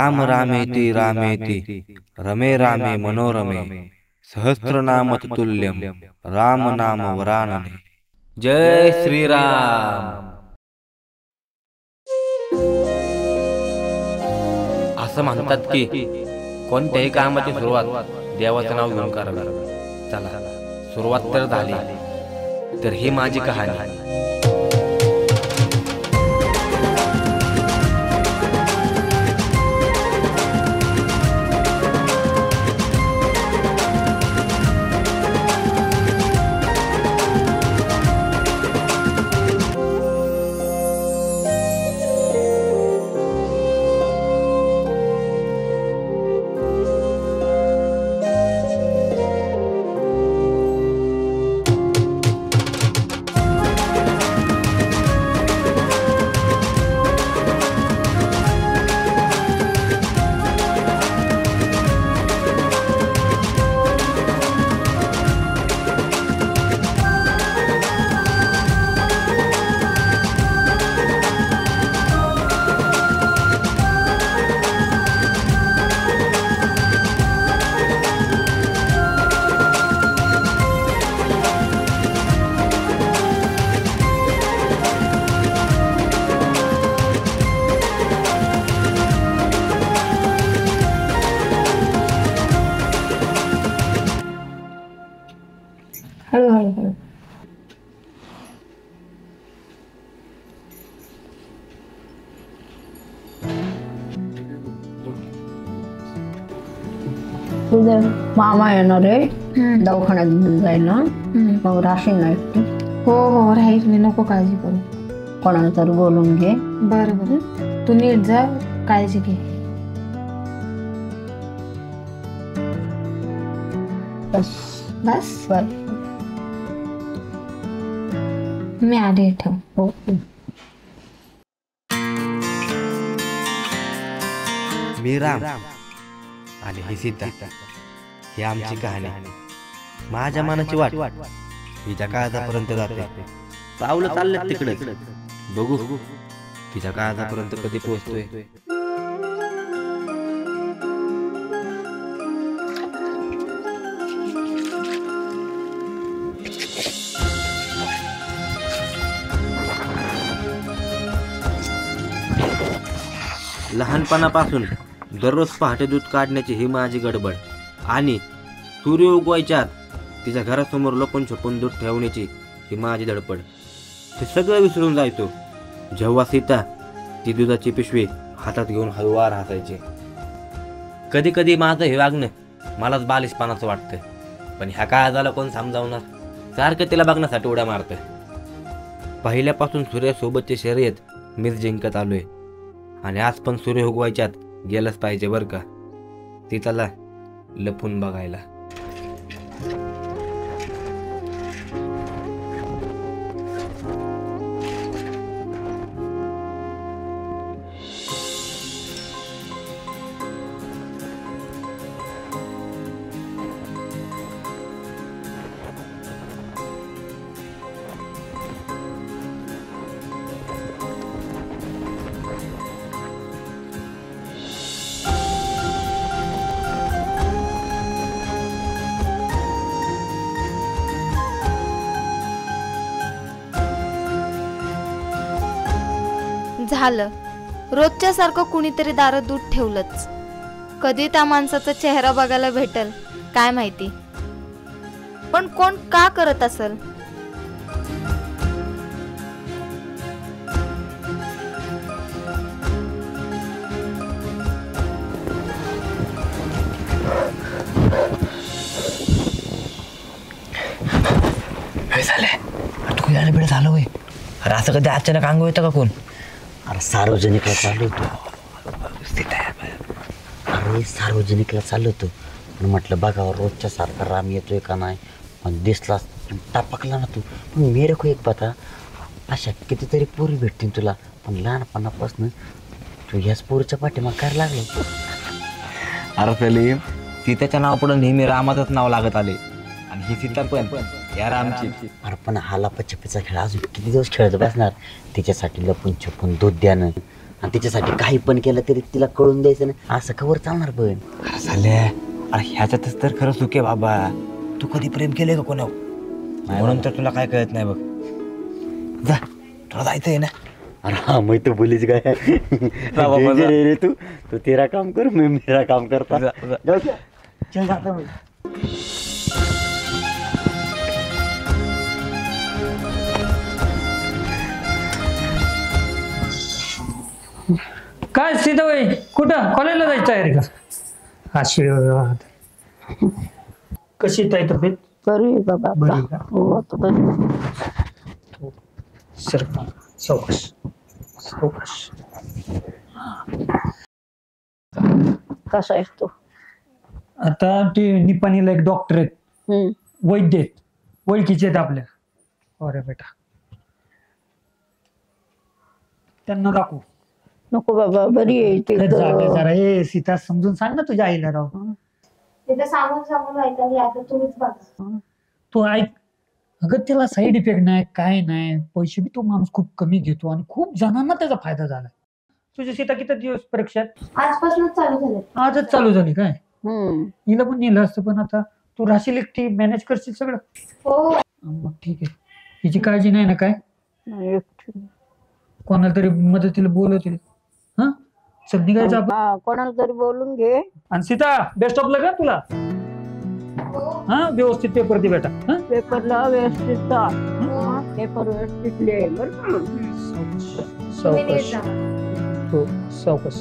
राम रामेति रामेति रमे रामे मनोरमे सहस्रनाम तत्तुल्यम राम नाम वरानने. जय श्रीराम. असं म्हणतात की कोणत्याही कामाची सुरुवात देवाचं नाव घेऊन करावी. चला सुरुवात तर झाली. तर ही माझी कहाणी. तुझे मामा येणार आहे दवाखान्यात घेऊन जाईल ना, मग राशीन ना एकटी. हो हो राहील मी, नको काळजी करू. कोणाला तर बोलून घे. बरं बरं, तू नीट जा, काळजी घे. बस बस बर, मी आले इथं. हो. मी राम आणि ही सीता. ही आमची कहाणी. माझ्या मनाची वाट हिच्या काळजापर्यंत जाते. पावलं चाललं तिकडे, बघू तिच्या काळजापर्यंत कधी पोहोचतोय. लहानपणापासून दररोज पहाटे दूध काढण्याची ही माझी गडबड आणि सूर्य उगवायच्या आत तिच्या घरासमोर लपून छपून दूध ठेवण्याची ही माझी धडपड. हे सगळं विसरून जायचो जेव्हा सीता ती दुधाची पिशवी हातात घेऊन हळूवार हसायची. कधी कधी माझं हे वागणं मलाच बालिशपणाचं वाटतं, पण ह्या काळजाला कोण समजावणार. सारखं तिला बघण्यासाठी उड्या मारतोय. पहिल्यापासून सूर्यासोबतची शर्यत मीच जिंकत आलोय आणि आज पण सूर्य उगवायच्यात गेलंच पाहिजे बरं का. ती त्याला लपून बघायला. झालं, रोजच्या सारखं कुणीतरी दारात दूध ठेवलंच. कधी त्या माणसाचा चेहरा बघायला भेटल काय माहिती, पण कोण का करत असेल. झालं होय. अरे असं कधी अचानक अंग येतं का कोण? अरे सार्वजनिकला चाललो होतो. अरे सार्वजनिकला चाललो होतो, म्हटलं बघावं रोजच्या सारखा राम येतोय का नाही. पण दिसला टापकला ना तू. पण मेरे को एक बता, अशा कितीतरी पोरी भेटतील तुला, पण लहानपणापासून तू ह्याच पोरीच्या पाठीमाग काय लागलो. अरे सलीम, सीताच्या नाव पुढे नेहमी रामाचंच नाव लागत आले आणि ही सीता पण या रामची. अरे पण हा लपाछपीचा खेळ अजून किती दिवस खेळत बसणार. तिच्यासाठी लपून छपून दूध द्यानं आणि तिच्यासाठी काही पण केलं तरी तिला कळून द्यायचं नाही, असं कवर चालणार पण. अरे झाल्या, अरे ह्याच्यातच तर खरं सुख आहे बाबा. तू कधी प्रेम केलंय का कोणावर? म्हणून तर तुला काय कळत नाही बघ. जा, तुला जायचंय ना. अरे हा मैं तो बोलीच काय बाबा, जा. रे तू तू तेरा काम कर मैं मेरा काम करता. जा, जा. जाऊ दे. चल जाता मैं. काय सीताबाई, कुठं कॉलेजला जायचं आहे रे का? आशीर्वाद. कशी ताई तब्येत? बरी आहे बाबा बरी आता. आहे का? हो आता बरी. सर सावकाश सावकाश. कसा आहेस तू? आता ते निपाणीला एक डॉक्टर आहेत, वैद्य आहेत, ओळखीचे आहेत आपल्या. अरे बेटा, त्यांना दाखवू. नको बाबा, बरी आहे ती. जरा ए सीता समजून सांग ना तुझ्या आईला राव. तिथे सांगून सांगून ऐकायला आता तुम्हीच बघा. तो ऐक, अगं त्याला साईड इफेक्ट नाही, काय नाही, पैसे बी तो माणूस खूप कमी घेतो आणि खूप जणांना त्याचा फायदा झाला. तुझी सीता किती दिवस परीक्षा? आजपासूनच चालू झाले. आजच चालू झाली काय? हिला पण नेलं असतं, पण आता तू राहशील एकटी, मॅनेज करशील सगळं? हो मग ठीक आहे. हिची काळजी नाही ना काय? कोणाला तरी मदतीला बोलवतील. हा चल निघायचं आपण. कोणाला तरी बोलून घे. आणि सीता, बेस्ट ऑफ लक तुला. हा व्यवस्थित पेपर दे बेटा. हा पेपरला व्यवस्थित जा. पेपर व्यवस्थित लिह बरं का? सावकाश. हो सावकाश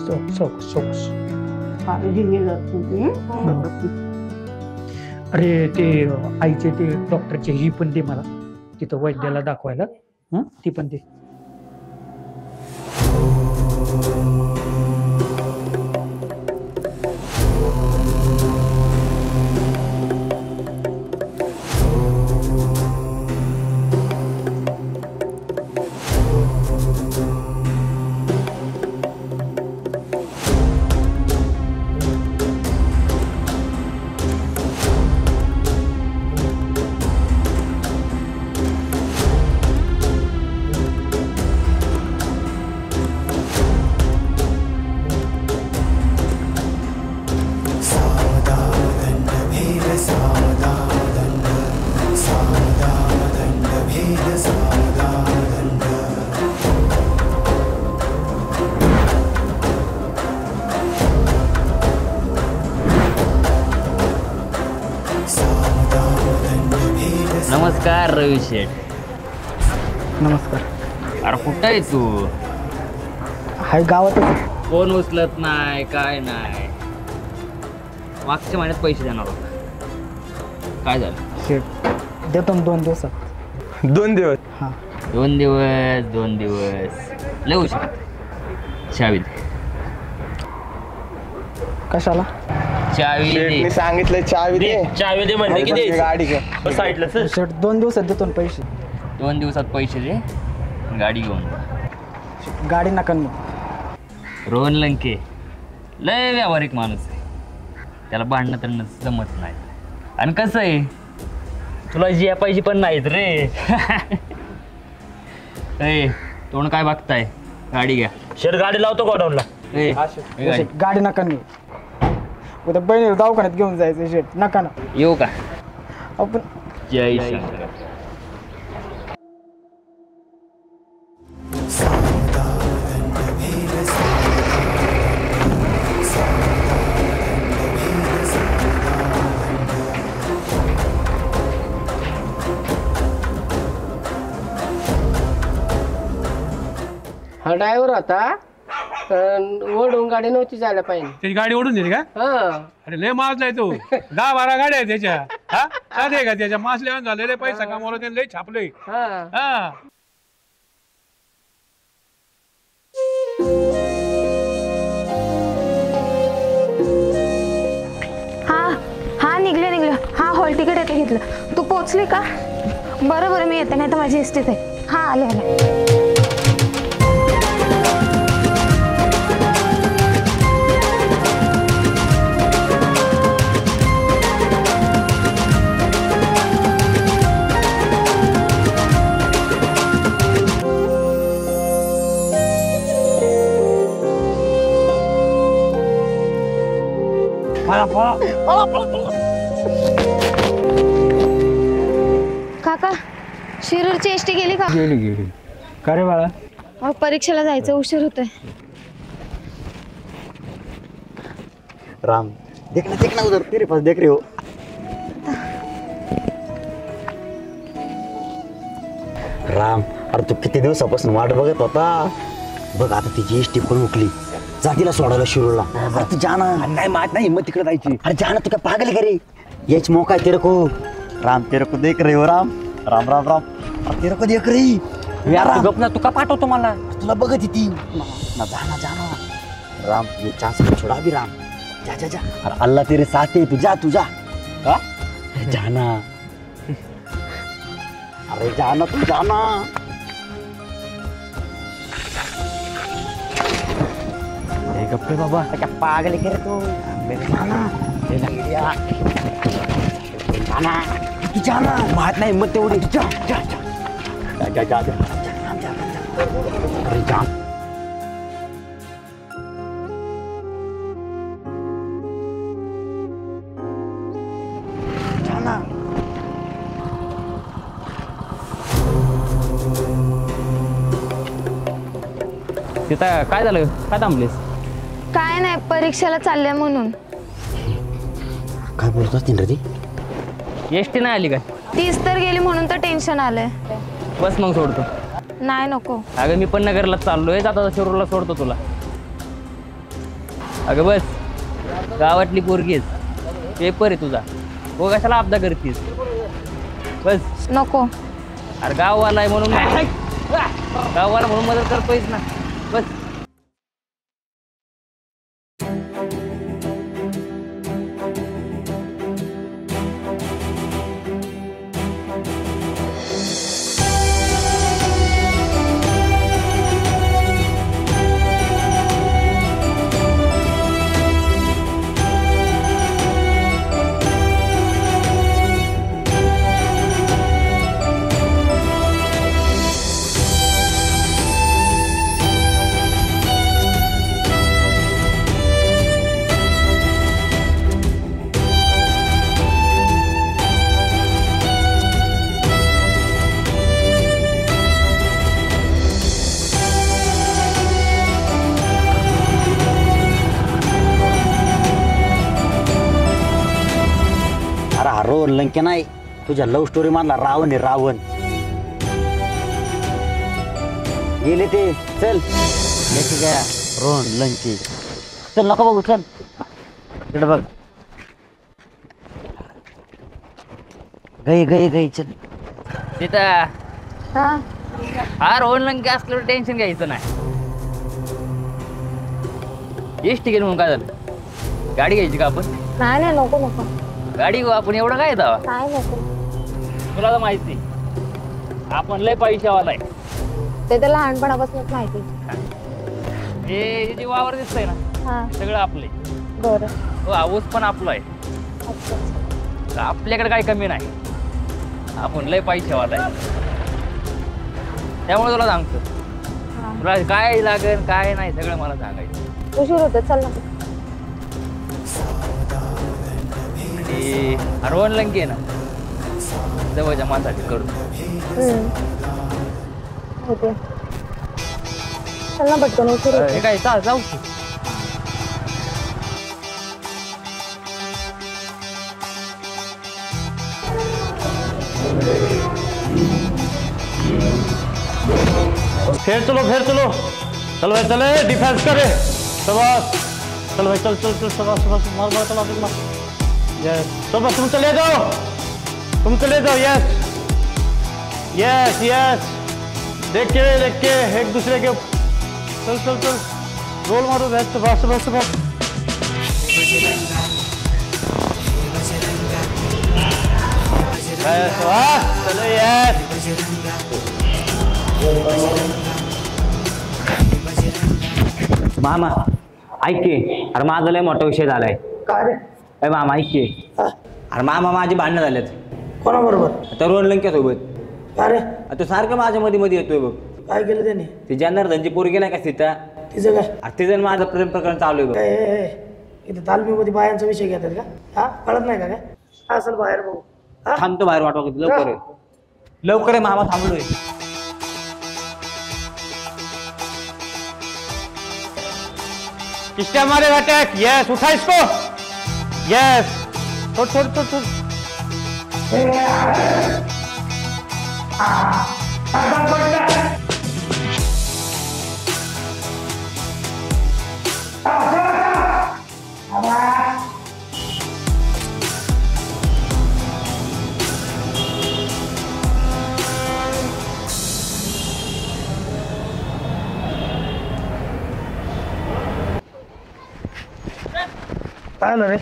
सावकाश सावकाश. काळजी घे जरा तुझी. अरे ते आईचे ते डॉक्टरचे ही पण दे मला, तिथं वैद्याला दाखवायला. हा ती पण दे. नमस्कार रवी शेठ. नमस्कार. अरे कुठं आहे तू? हाय गावातच. फोन उचलत नाही, काय नाही. मागच्या महिन्यात पैसे देणार होता, काय झालं? शेट देतो 2 दिवसात. 2 दिवस? हा 2 दिवस 2 दिवस लय उशीर. चावी दे. कशाला? चावी दे. सांगितलं चावी दे. चावी दे म्हणले की दे. गाडी घे. साईडला सर. शेट 2 दिवसात देतो ना पैसे. 2 दिवसात पैसे दे, गाडी घेऊन जा. गाडी नका मी. रोहन लंके लय व्यावहारिक माणूस आहे, त्याला भांडणं तरणं जमत नाही. आणि कसं आहे, तुला जी पाहिजे पण नाहीत रे. ए तोंड काय बघताय, गाडी घ्या. शेर गाडी लावतो गोडाऊनला. गाडी नका मी. उद्या बहिणी दवाखान्यात घेऊन जायचं. शेट नका ना. येऊ का? आपण जय शंकर. हा ड्रायव्हर होता, ओढून गाडी नव्हती जायला पाहिजे. त्याची गाडी ओढून दिली का? अरे लय माजलाय तो. 10-12 गाड्या आहेत त्याच्या. हा साधे का त्याच्या मासल्या झालेले पैसा कमावला त्याने, लय छापले. हा हा निघले. हा हॉल तिकीट येते घेतलं. तू पोचली का? बरं मी येते, नाही तर माझी एसटीच आहे. हा आले. काका शिरूरची एसटी गेली का? गेली का रे बाळा? अहो, परीक्षेला जायचं, उशीर होतोय. राम देख ना उधर तेरे पास देख रहे हो. राम अरे तू किती दिवसापासून वाट बघत होता. बघ आता तिची एसटी पण उकली. जा तिला सोडायला शिरूरला. अरे तू जा ना. नाही मात नाही हिम्मत तिकडे जायची. अरे जा ना, तू काय पागल करे. याच मौका है तेरे को. राम तेरे को देख रहे हो राम. राम राम राम. अरे तेरे को देख रही. यार तू गप ना, तू का पाठवतो मला? तुला बघत ती ना. जा ना राम, ये चांस छोड़ा भी राम. जा जा जा. अरे अल्लाह तेरे साथ है. तू जा हा? जाना. अरे जाना तू जाना. गप्पे बाबा क्या पागल करे तू. जाना तू जाना. मात नाही हिम्मत तेवढी. जा अरे जा. जाना. सीता काय झालं, काय थांबलीस? काय नाही, परीक्षेला चालल्या म्हणून. काय बोलत असतील रे ती? एसटी नाही आली काय? तीच तर गेली म्हणून तर टेन्शन आलंय. बस मग सोडतो. नाही नको. अगं मी पण नगरला चाललोय, जाता शिरूरला सोडतो तुला. अगं बस, गावातली पोरगीच, पेपर आहे तुझा, हो कशाला अब्दा करतीस. बस नको. अरे गाववाला आहे म्हणून, गाववाला म्हणून मदत करतोयच ना. बस रोहन लंके नाही, तुझ्या लव्ह स्टोरी मधला रावण आहे रावण. गेले ते. चल याची काय रोहन लंके. चल नको बघू, चल इकडे बघ. गई चल. सीता हा हा रोहन लंके असल्यावर टेन्शन घ्यायचं नाही. एसटी गेली म्हणून काय झालं? गाडी घ्यायची का आपण? नाही नको नको. गाडी घेऊ आपण, एवढं काय दावा. काय नको. तुला तर माहिती आपण लय पैशावाला आहे. ते तर लहानपणापासूनच माहिती. हे जे वावर दिसतंय ना, हा सगळं आपलंय. बरं. हो हाऊस पण आपलं आहे. आपल्याकडे काही कमी नाही, आपण लय पैशावाला आहे. त्यामुळे तुला सांगतो, तुला काय लागेल काय नाही सगळं मला सांगायचं. उशीर होतं, चल ना. रोहन लंके ना जवळच्या माणसाची करू होते. चल ना पटकन, उशीर होतं. हे काय जाऊ की. फिर चलो चल भाई, चले डिफेंस करे. शाबाश, चल भाई, चल शाबाश, मार चला मार. यस, चल बस, तुम चले जाओ. यस. देख के एक दूसरे के. चल रोल मारो. बस. चलो यस. मामा ऐक की, अरे माझा लय मोठा विषय झालाय. काय रे? अरे मामा ऐक की, अरे मामा माझी भांडणं झालेत. कोणाबरोबर? आता रोहन लंकेसोबत. अरे तो सारखं माझ्या मध्ये येतोय बघ. काय केलं त्याने? ती जनार्दनची पोरगी नाही का सीता, तिचं काय? अरे तिचं माझं प्रेम प्रकरण चालू आहे बघ. इथे तालमीमध्ये बायांचा विषय घेतात का? हा कळत नाही का काय? काय असेल बाहेर बघू. हा? थांबतो बाहेर वाट बघत लवकर ये. लवकर आहे मामा, थांबलोय. किसके हमारे अटैक? यस, उठा इसको. यस, छोड़ छोड़ छोड़ छोड़. काय झालं रे?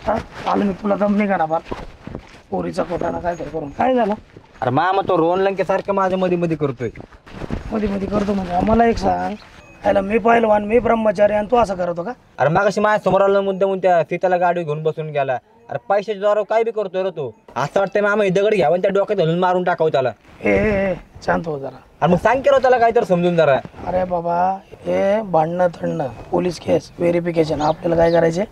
हा आलं मी तुला दम नाही का ना बार पोरीचा कोटाना काय तरी करून काय झालं? अरे मामा तो रोहन लंके सारखं माझ्या मध्ये मध्ये करतोय. मध्ये मध्ये करतो म्हणजे मला एक सांग, याला मी पहिलवान मी ब्रह्मचारी आणि तू असं करतो का? अरे मागाशी माझ्या समोर आला मुद्दा म्हणून त्या सीताला गाडी घेऊन बसून गेला. अरे पैशाच्या जोरावर काय बी करतोय रे तो. असं वाटतंय मामा हे दगड घ्यावं आणि त्या डोक्यात घालून मारून टाकावं त्याला. ए शांत हो जरा. अरे मग सांग केलं त्याला काय तर समजून जरा. अरे बाबा हे भांडणं थंडणं पोलीस केस व्हेरिफिकेशन आपल्याला काय करायचे?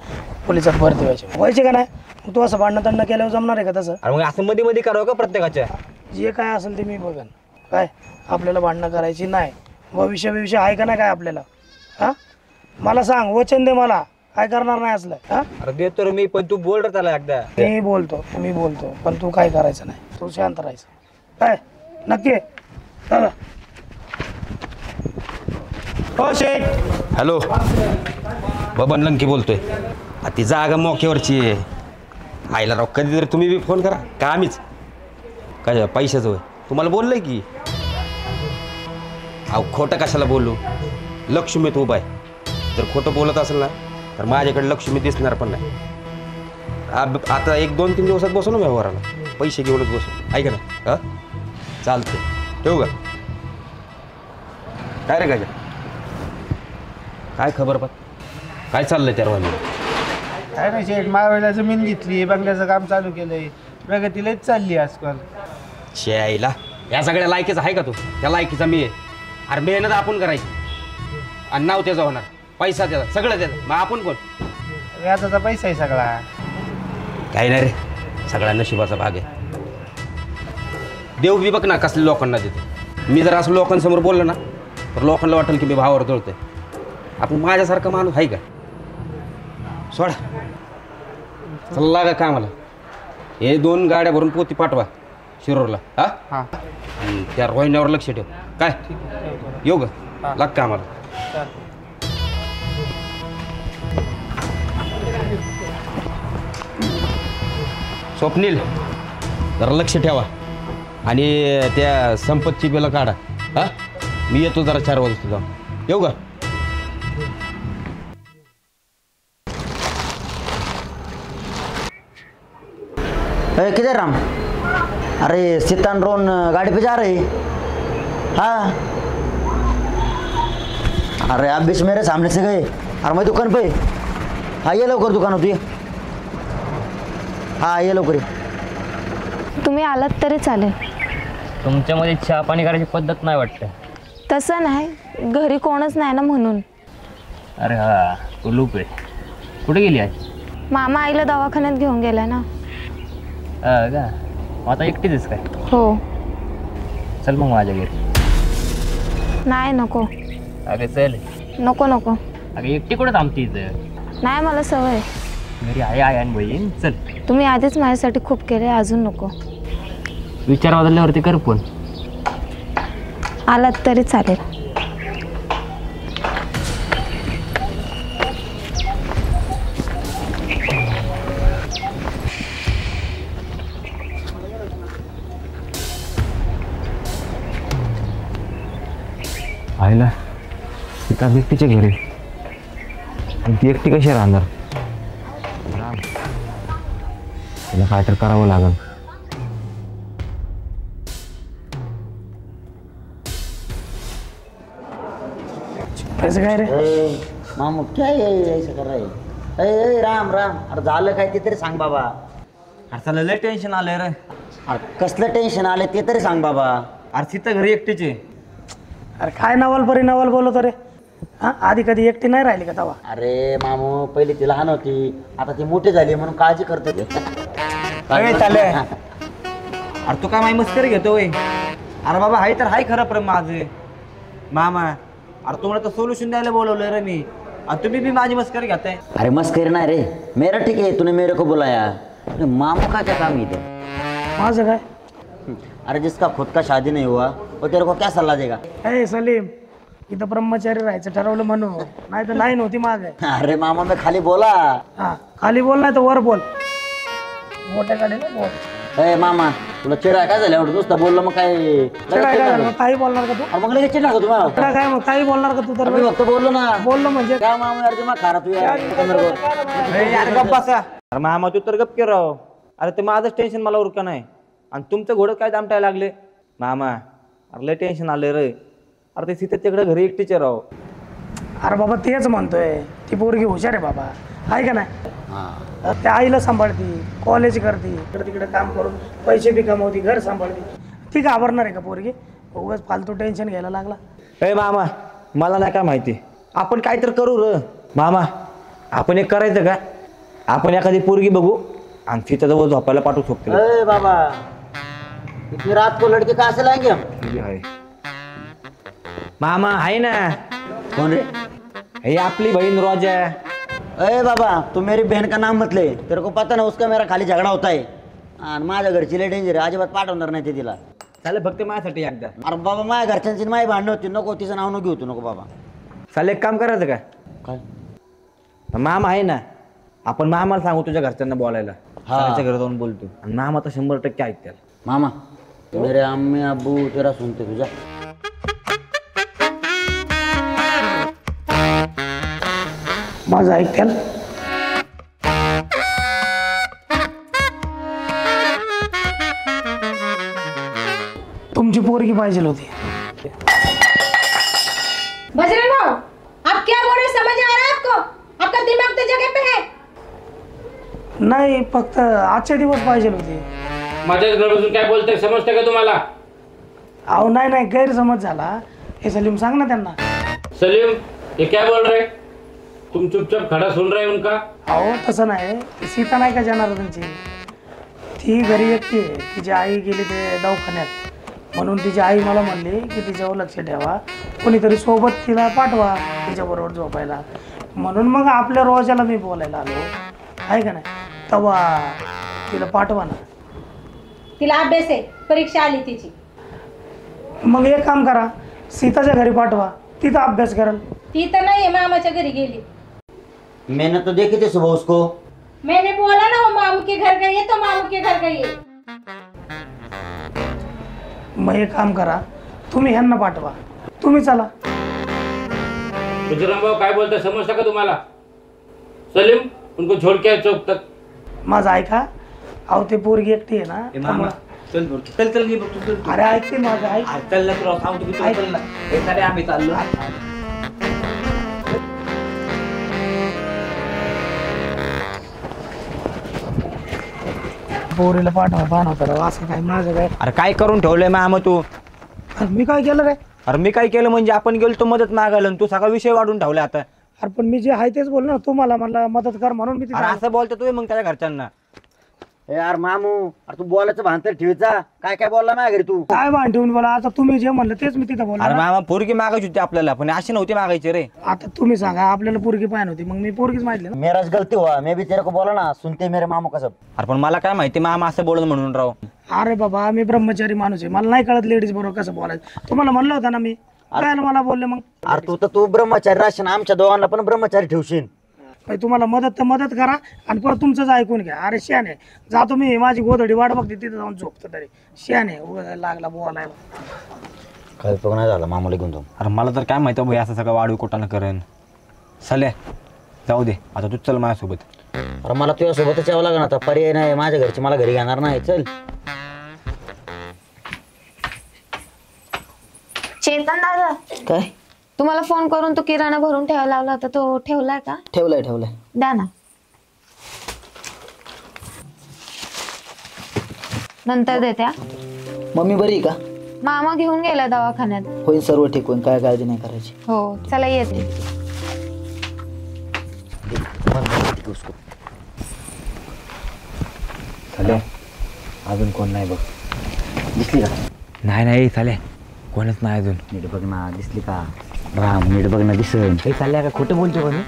पोलिसात भरती व्हायचे का नाही? मग तू असं भांडणं थंडणं केल्यावर जमणार आहे का तसं? अरे मग असं मध्ये मध्ये करावं का प्रत्येकाच्या? जे काय असेल ते मी बघन. काय आपल्याला भांडणं करायची नाही. भविष्य आहे का नाही काय आपल्याला? हा मला सांग, वचन दे मला, काय करणार नाही असलं. हा अरे देतो रे मी, पण तू बोल रे त्याला एकदा. मी बोलतो पण तू काय करायचं नाही. तू शांत राहायचं. काय नक्की? चला. हो शेठ. हॅलो, बबन लंके बोलतोय. ती जागा मोक्यावरची आहे. आईला राव कधीतरी तुम्ही बी फोन करा का आम्हीच? काय पैशाचं होय तुम्हाला बोललंय की? अहो खोटं कशाला बोलू? लक्ष्मीत उभा आहे. जर खोटं बोलत असेल ना तर माझ्याकडे लक्ष्मी दिसणार पण नाही. आता 1-2-3 दिवसात बसू ना व्यवहाराला, पैसे घेऊनच बसू. ऐका ना. हां चालते, ठेवू का? काय रे काय खबर पण काय चाललंय त्या रोहन? काय नाही शेठ, मावेला जमीन घेतली, बंगल्याचं काम चालू केलंय, प्रगती लयच चालली आजकाल. शेआईला या सगळ्या लायकीचा आहे का तू? त्या लायकीचा मी आहे. अरे मेहनत आपण करायची आणि नाव त्याचं होणार, पैसा त्याचा, सगळं त्याचं. मग आपण कोण? व्याजाचा पैसा आहे सगळा. काही नाही रे, सगळ्या नशिबाचा भाग आहे. देव बी बघ ना कसल्या लोकांना देतो. मी जर असं लोकांसमोर बोललो ना तर लोकांना वाटेल की मी भावावर तोडतोय. आपण माझ्यासारखा माणूस आहे का? सोडा, चला का कामाला. हे 2 गाड्या भरून पोती पाठवा शिरोरला. हा त्या रोहिण्यावर लक्ष ठेव. काय येऊ का? लाग कामाला. स्वप्नील जरा लक्ष ठेवा आणि त्या संपतची बिलं काढा. हा मी येतो जरा 4 वाजता जाऊन. येऊ का? किधर राम? अरे सीतान रोन गाड़ी पे जा रहे. हाँ अरे आप बीच मेरे सामने से गए. अरे मैं दुकान पे. हाँ ये लवकर दुकान होती है. हाँ ये लवकर. तुम्ही आलात तरी चालेल. तुमच्यामध्ये चहा पाणी करायची पद्धत नाही वाटतं. तसं नाही, घरी कोणच नाही ना म्हणून. अरे हा कुलूप आहे. कुठे गेली आज? मामा आईला दवाखान्यात घेऊन गेला ना. का मग आता एकटीच काय? हो. चल मग माझ्या घरी. नाही नको. अगे चल. नको नको. अगे एकटी कुठे थांबती इथं? नाही मला सवय. घरी आहे आणि बहीण. चल. तुम्ही आधीच माझ्यासाठी खूप केले, अजून नको. विचार बदलल्यावरती कर फोन. आलात तरी चालेल. आईला सीता एकटीच्या घरी, ती एकटी कशी राहणार? तिला काय तर करावं लागल. कैसे काय रे? मामू क्या ऐसे कर रहे? राम राम. अरे झालं काय ते तरी सांग बाबा. अरे त्याला लय टेन्शन आलंय रे. अरे कसलं टेन्शन आलं ते तरी सांग बाबा. अरे सीता घरी एकटीचे. अरे काय नवल परी नवल बोलतो रे? हा आधी कधी एकटी नाही राहिली का तवा? अरे मामू पहिली ती लहान होती, आता ती मोठी झाली म्हणून काळजी करतो ते. अरे तू काय माझी मस्करी घेतोय? अरे बाबा हाय तर हाय खरं प्रेम माझं मामा. अरे तुम्हाला तर सोल्युशन द्यायला बोलवलंय रे मी, आणि तुम्ही बी माझी मस्करी घेताय. अरे मस्करी नाही रे, मेरा ठीक है, तूने मेरे को बुलाया. अरे मामू का क्या काम इधर? माझं काय? अरे जिसका खुद का शादी नहीं हुआ वो तेरे को क्या सल्ला देगा? ए सलीम, इथं ब्रह्मचारी राहायचं ठरवलं म्हणून, नाही तर नाही नव्हती माग. अरे मामा मैं खाली बोला. हा खाली बोल नाही तर वर बोल, मोठ्याकडे ना बोल. ए मामा तुला चिडा काय झालं एवढं नुसतं बोललं मग काय काही बोलणार का तू? मग लगेच चिडणार का तुम्हाला? काय मग काही बोलणार का तू? तर मी फक्त बोललो ना. बोललो म्हणजे काय मामा यार दिमाग खा रहा तू यार. अरे गप्प बसा. अरे मामा तू तर गप्प राव. अरे ते माझंच टेन्शन मला उरका नाही, आणि तुमचं घोडं काय दामटायला लागले मामा. अरे लय टेन्शन आलंय रे. अरे ते सीता तिकडे घरी एक टीचर राव. अरे बाबा तेच म्हणतोय, ती पोरगी हुशार आहे बाबा, आहे का नाही? त्या आईला सांभाळती, कॉलेज करते, इकडे तिकडे काम करून पैसे बी कमवती, घर सांभाळती. ती घाबरणार आहे का पोरगी? उगाच फालतू टेन्शन घ्यायला लागला. ए मामा मला नाही काय माहिती, आपण काय तर करू र मामा. आपण एक करायचं का, आपण एखादी पोरगी बघू आणि तिच्या जवळ झोपायला पाठवू शकतो. ए बाबा इतनी रात को लड़के कहाँ से लाएंगे हम? मामा आहे ना. कौन रे? हे आपली बहीण रोजा. अरे बाबा तू मेरी बहन का नाम मत ले, तेरे को पता ना उसका मेरा खाली झगड़ा होता है. आणि माझ्या घरची लय डेंजर आहे, अजिबात पाठवणार नाही ते तिला. चालेल फक्त माझ्यासाठी एकदा. अरे बाबा माझ्या घरच्यांची माझी भांडणं होती, नको तिचं नाव नको घेऊ तू, नको बाबा. चालेल एक काम करायचं का, काय? मामा आहे ना, आपण मामाला सांगू तुझ्या घरच्यांना बोलायला. घरी जाऊन बोलतो, आणि मामा तर 100% ऐकतात. मामा मेरे अम्मी अब्बू तेरा सुनते तुझा. माझं ऐकत्याल? तुमची पोरगी पाहिजे होती. बजरंग भाऊ, आप क्या बोल रहे समझ आ रहा है आपको? आपका दिमाग तो जगह पे है. नाही फक्त आजचे दिवस पाहिजे होते. माझ्याच घर बसून काय बोलतोय, समजतं का तुम्हाला? अहो नाही गैरसमज झाला. हे सलीम सांग ना त्यांना. सलीम ये क्या बोल रहे, तुम चुपचाप खड़ा सुन रहे उनका? अहो तसं नाही, सीता नाही का जाणार तुमची? ती घरी एकटी आहे, तिची आई गेली ते दवाखान्यात, म्हणून तिची आई मला म्हणली की तिच्यावर लक्ष ठेवा, कोणीतरी सोबत तिला पाठवा तिच्याबरोबर झोपायला. म्हणून मग आपल्या रोजाला मी बोलायला आलो, आहे का नाही? तवा तिला पाठवा ना. तिला अभ्यास आहे, परीक्षा आली तिची. मग एक काम करा, सीताच्या घरी पाठवा, तिथं अभ्यास कराल. ती तर नाही मामाच्या घरी गेली. मैंने तो देखी थी सुबह उसको. मैंने बोला ना वो मामू के घर गई है तो मामू के घर गई है. मग एक काम करा, तुम्ही ह्यांना पाठवा, तुम्ही चला. बजरंग भाऊ काय बोलतोय, समजतं का तुम्हाला? सलीम उनको छोड़ के चौक तक. माझं ऐका. अहो ते पोरगी एकटी आहे ना, त्यामुळं चल चल चल मी बघतो. चल अरे ऐकते माझं, ऐक. चल ना तुला सांगतो की चल ना. हे आम्ही चाललो. पोरीला पाठवा तर असं काय माझं काय? अरे काय करून ठेवलंय मामा तू? मी काय केलं रे? अरे मी काय केलं म्हणजे, आपण गेलो तो मदत मागायला, तू सगळा विषय वाढून ठेवला आता. अरे पण मी जे आहे तेच बोल ना, तू मला मदत कर म्हणून मी अरे असं बोलतो तू मग त्याच्या घरच्यांना. यार मामू अरे तू बोलायचं भान तर ठेवायचा. काय बोलला माझ्या घरी तू? काय भान ठेवून बोला? आता तुम्ही जे म्हणलं तेच मी तिथं बोलला. अरे मामा पोरगी मागायची होती आपल्याला, पण अशी नव्हती मागायची रे. आता तुम्ही सांगा, आपल्याला पोरगी पाहिजे होती, मग मी पोरगीच माहिती ना. मेराच गलती हुआ, मैं भी तेरे को बोला ना, सुनते मेरे मामू का सब. अरे पण मला काय माहिती मामा असं बोलत म्हणून राव. अरे बाबा मी ब्रह्मचारी माणूस आहे, मला नाही कळत लेडीज बरोबर कसं बोलायचं. तुम्हाला म्हणलं होतं ना मी, काय मला बोलले मग? अरे तू ब्रह्मचारी राहशील, आमच्या दोघांना पण ब्रह्मचारी ठेवशील. तुम्हाला मदत करा आणि परत तुमचंच ऐकून घ्या. अरे शहाणे जातो मी, माझी गोधडी वाट बघते, तिथे जाऊन झोपतो. तरी शहाणे उगा लागला बोलायला. काय तो नाही झाला मामाला घेऊन जाऊन. अरे मला तर काय माहिती भाई, असं सगळं वाढू कोटानं करेन. चले जाऊ दे, आता तू चल माझ्यासोबत. अरे मला तुझ्यासोबतच यावं लागणार, आता पर्याय नाही. माझ्या घरची मला घरी घेणार नाही. चल. चेतन दादा, काय तुम्हाला फोन करून तो किराणा भरून ठेवायला लावला होता, तो ठेवलाय का? ठेवलाय द्या ना, नंतर देत्या. मम्मी बरी का? मामा घेऊन गेला दवाखान्यात. होईल सर्व ठीक होईल, काय काळजी नाही करायची. हो चला येते. उसको. चाले अजून कोण नाही बघ. दिसली का? नाही नाही चाले कोणच नाही अजून. नीट बघ ना, दिसली का? राम नीट बघ ना, दिसन. काही चाललंय का? खोटं बोलतो कोणी?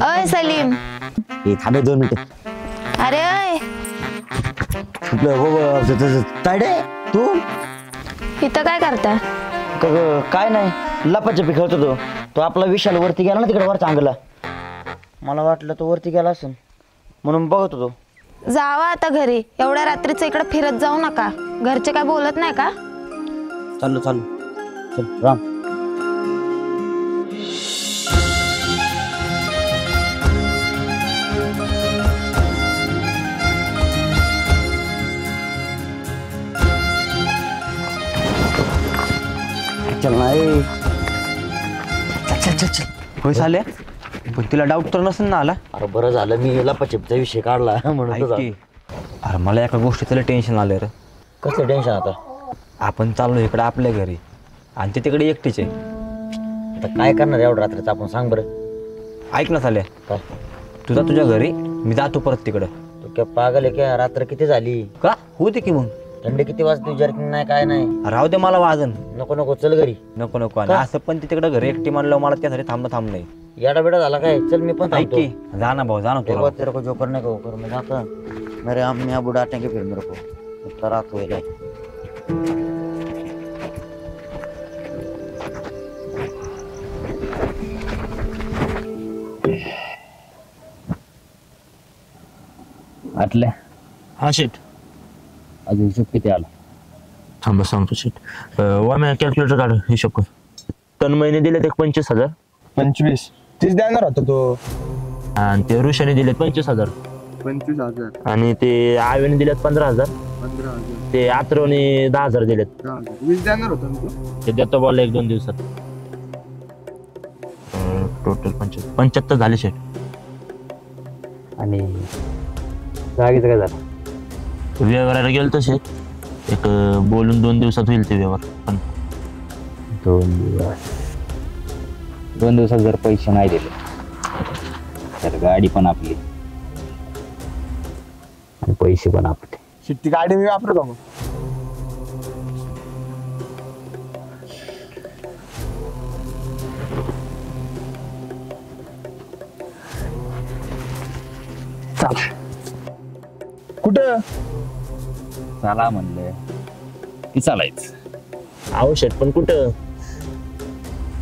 अय सलीम. हे थांबे 2 मिनिटं. अरे अय तायडे तू इथं काय करताय? काय नाही, लपाछपी खेळतो. तो आपला विशाल वरती गेला ना तिकडे वर चांगला. मला वाटलं तो वरती गेला असेल म्हणून बघत होतो. जावा आता घरी. एवढ्या रात्रीचं इकडे फिरत जाऊ नका. घरचे काय बोलत नाही का? चाललो चल राम. चल नाही. चल होय चाले पण तिला डाऊट तर नसेल ना आला. अरे बरं झालं मी लपाछपीचा विषय काढला म्हणून. ऐक की, अरे मला एका गोष्टीचं टेन्शन आलं रे. कसं टेन्शन? आता आपण चाललो इकडे आपल्या घरी आणि ते तिकडे एकटीचे. आता काय करणार एवढं रात्रीचं आपण, सांग बरं. ऐक ना चाले, काय? तुझा तुझ्या घरी, मी जातो परत तिकडं. तू काय पागल आहे क्या? रात्र किती झाली? का होते की मग थंडी किती वाजते? जर्किंग नाही काय नाही. राहू दे मला वाजन. नको नको चल घरी. नको नको आणि असं पण तिकडे घरी एकटी म्हणलं मला त्यासाठी थांब नाही. याडा बेडा झाला काय? चल मी पण ऐक की, जा ना भाऊ जा ना. तुला तेरे को जो करने को कर, मैं जाता. मेरे अम्मी अबू डांटेंगे फिर मेरे को. इतना रात हो गई. आटल्या. हा शेट. अजून हिशोब किती आला? थांबा सांगतो शेट. वाम्या कॅल्क्युलेटर काढ, हिशोब कर. 3 महिने दिलेत एक 25,000. 25 तीच देणार होता तो. आणि ते ऋषाने दिलेत 25,000. 25,000. आणि ते आवेने दिलेत 15,000. 15,000. ते आत्रोने 10,000 दिलेत. 20 देणार होता ना तो. ते देतो बोलला 1-2 दिवसात. टोटल 75 झाले शेट. आणि जागेचं काय झालं? व्यवहाराला गेलो तर शेट. एक बोलून 2 दिवसात होईल ते व्यवहार. पण 2 दिवस. 2 दिवसात जर पैसे नाही दिले तर गाडी पण आपली आणि पैसे पण आपले. ती गाडी मी वापरतो मग. कुठं चला म्हणलं की चालायचं. अहो शेट पण कुठं?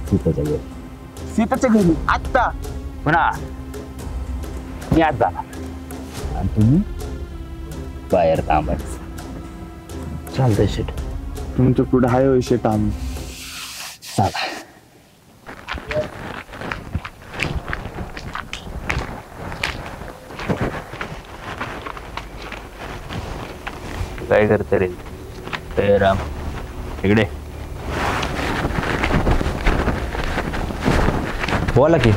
सीताच्या घरी. सीताच्या घरी आत्ता? म्हणा मी आज जाणार आणि तुम्ही बाहेर थांबायचं. चालतंय शेट. तुमच्या पुढे हाय विषय काम. चला. काय करते रे? राम इकडे. बोला की.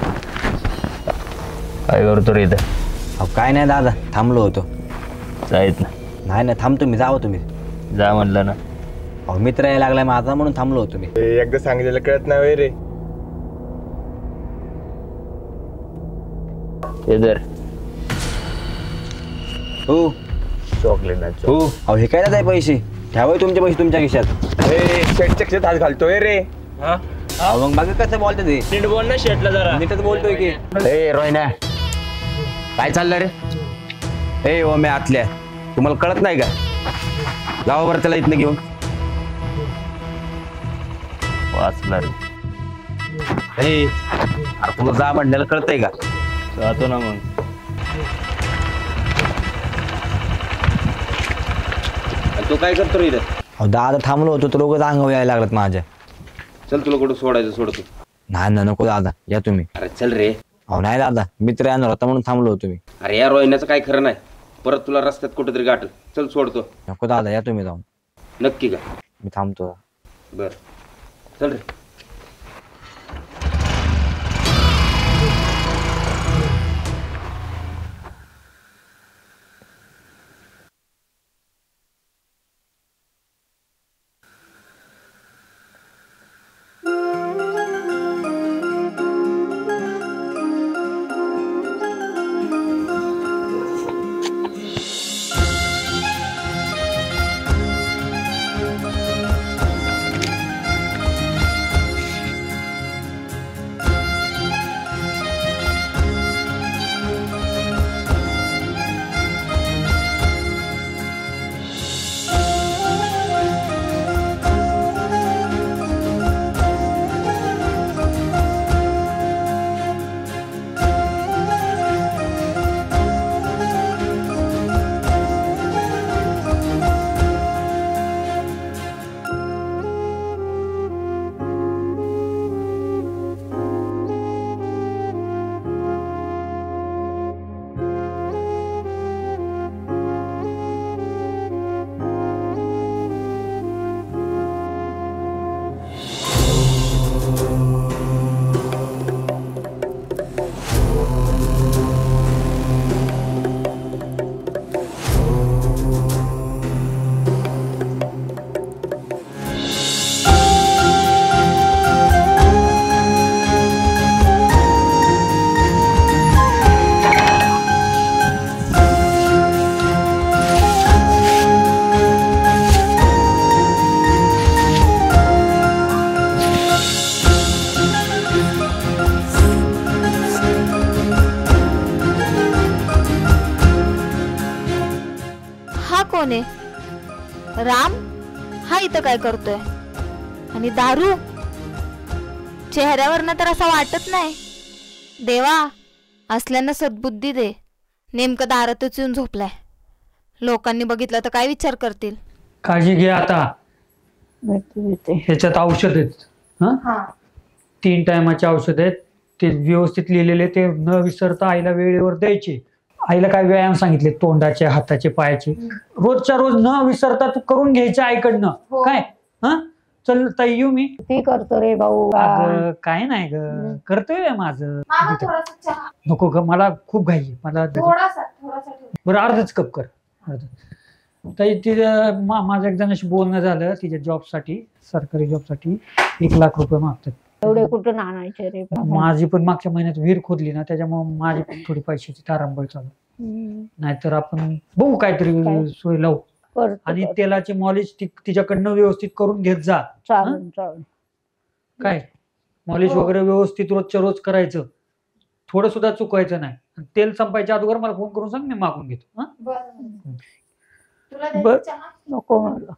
काय करतो रे इथं? अहो काय नाही दादा, थांबलो होतो. जायत ना. नाही नाही थांबतो मी. जावं तुम्ही. जा म्हणलं ना. अहो मित्र यायला लागलाय माझा म्हणून थांबलो होतो मी. एकदा सांगितलेलं कळत नाही रे. इधर हो चॉकलेट ना. हो. अहो हे काय नाही पैसे ठेवाय तुमचे पैसे तुमच्या खिशात. शेटच्या खिशात हात घालतोय रे. अहो मग बघा कसं बोलते ते. नीट बोल ना शेटला जरा. नीटच बोलतोय की. ए रोहिण्या, काय चाललं रे? ए ओ मी आतल्या, तुम्हाला कळत नाही का? लावा बरं त्याला इथनं घेऊन. वाचला रे. अरे तुला जा म्हणण्याला कळतंय का? जातो ना मग. तू काय करतो रे इथं? अहो दादा थांबलो होतो तर लोक अंगावर यायला लागलात माझ्या. चल तुला कुठं सोडायचं सोडतो. नाही ना नको दादा, या तुम्ही. अरे चल रे. अहो नाही दादा, मित्र येणार होता म्हणून थांबलो होतो मी. अरे या रोहिण्याचं काय खरं नाही, परत तुला रस्त्यात कुठेतरी गाठल. चल सोडतो. नको दादा, या तुम्ही जाऊन. नक्की का? मी थांबतो. बर चल रे. कोण आहे? राम हा इथं काय करतोय? आणि दारू चेहऱ्यावरनं तर असं वाटत नाही. देवा, असल्यानं सद्बुद्धी दे. नेमकं दारातच येऊन झोपलाय. लोकांनी बघितलं तर काय विचार करतील? काळजी घे आता. ह्याच्यात औषध आहेत. हा 3 टायमाचे औषध आहेत. ते व्यवस्थित लिहिलेले, ते न विसरता आईला वेळेवर द्यायचे. आईला काय व्यायाम सांगितले, तोंडाचे, हाताचे, पायाचे, रोजच्या रोज न विसरता तू करून घ्यायचे आईकडनं. काय? हा चल ताई, येऊ मी. ती करतो रे भाऊ. अगं काय नाही ग, करतोय माझं. नको ग, मला खूप घाई आहे. मला बरं अर्धच कप कर. ताई तिथं माझं एक जणांशी बोलणं झालं. तिच्या जॉबसाठी, सरकारी जॉबसाठी 1 लाख रुपये मागतात. एवढे कुठून आणायचे रे? माझी पण मागच्या महिन्यात विहीर खोदली ना, त्याच्यामुळे माझी पण थोडी पैशाची तारांबळ चालू. नाहीतर आपण बघू काहीतरी सोय लावू. आणि तेलाची मॉलिश तिच्याकडनं व्यवस्थित करून घेत जा. काय मॉलिश वगैरे व्यवस्थित रोजच्या रोज करायचं. थोडं सुद्धा चुकवायचं नाही. तेल संपायच्या अगोदर मला फोन करून सांग, मी मागून घेतो. नको मला.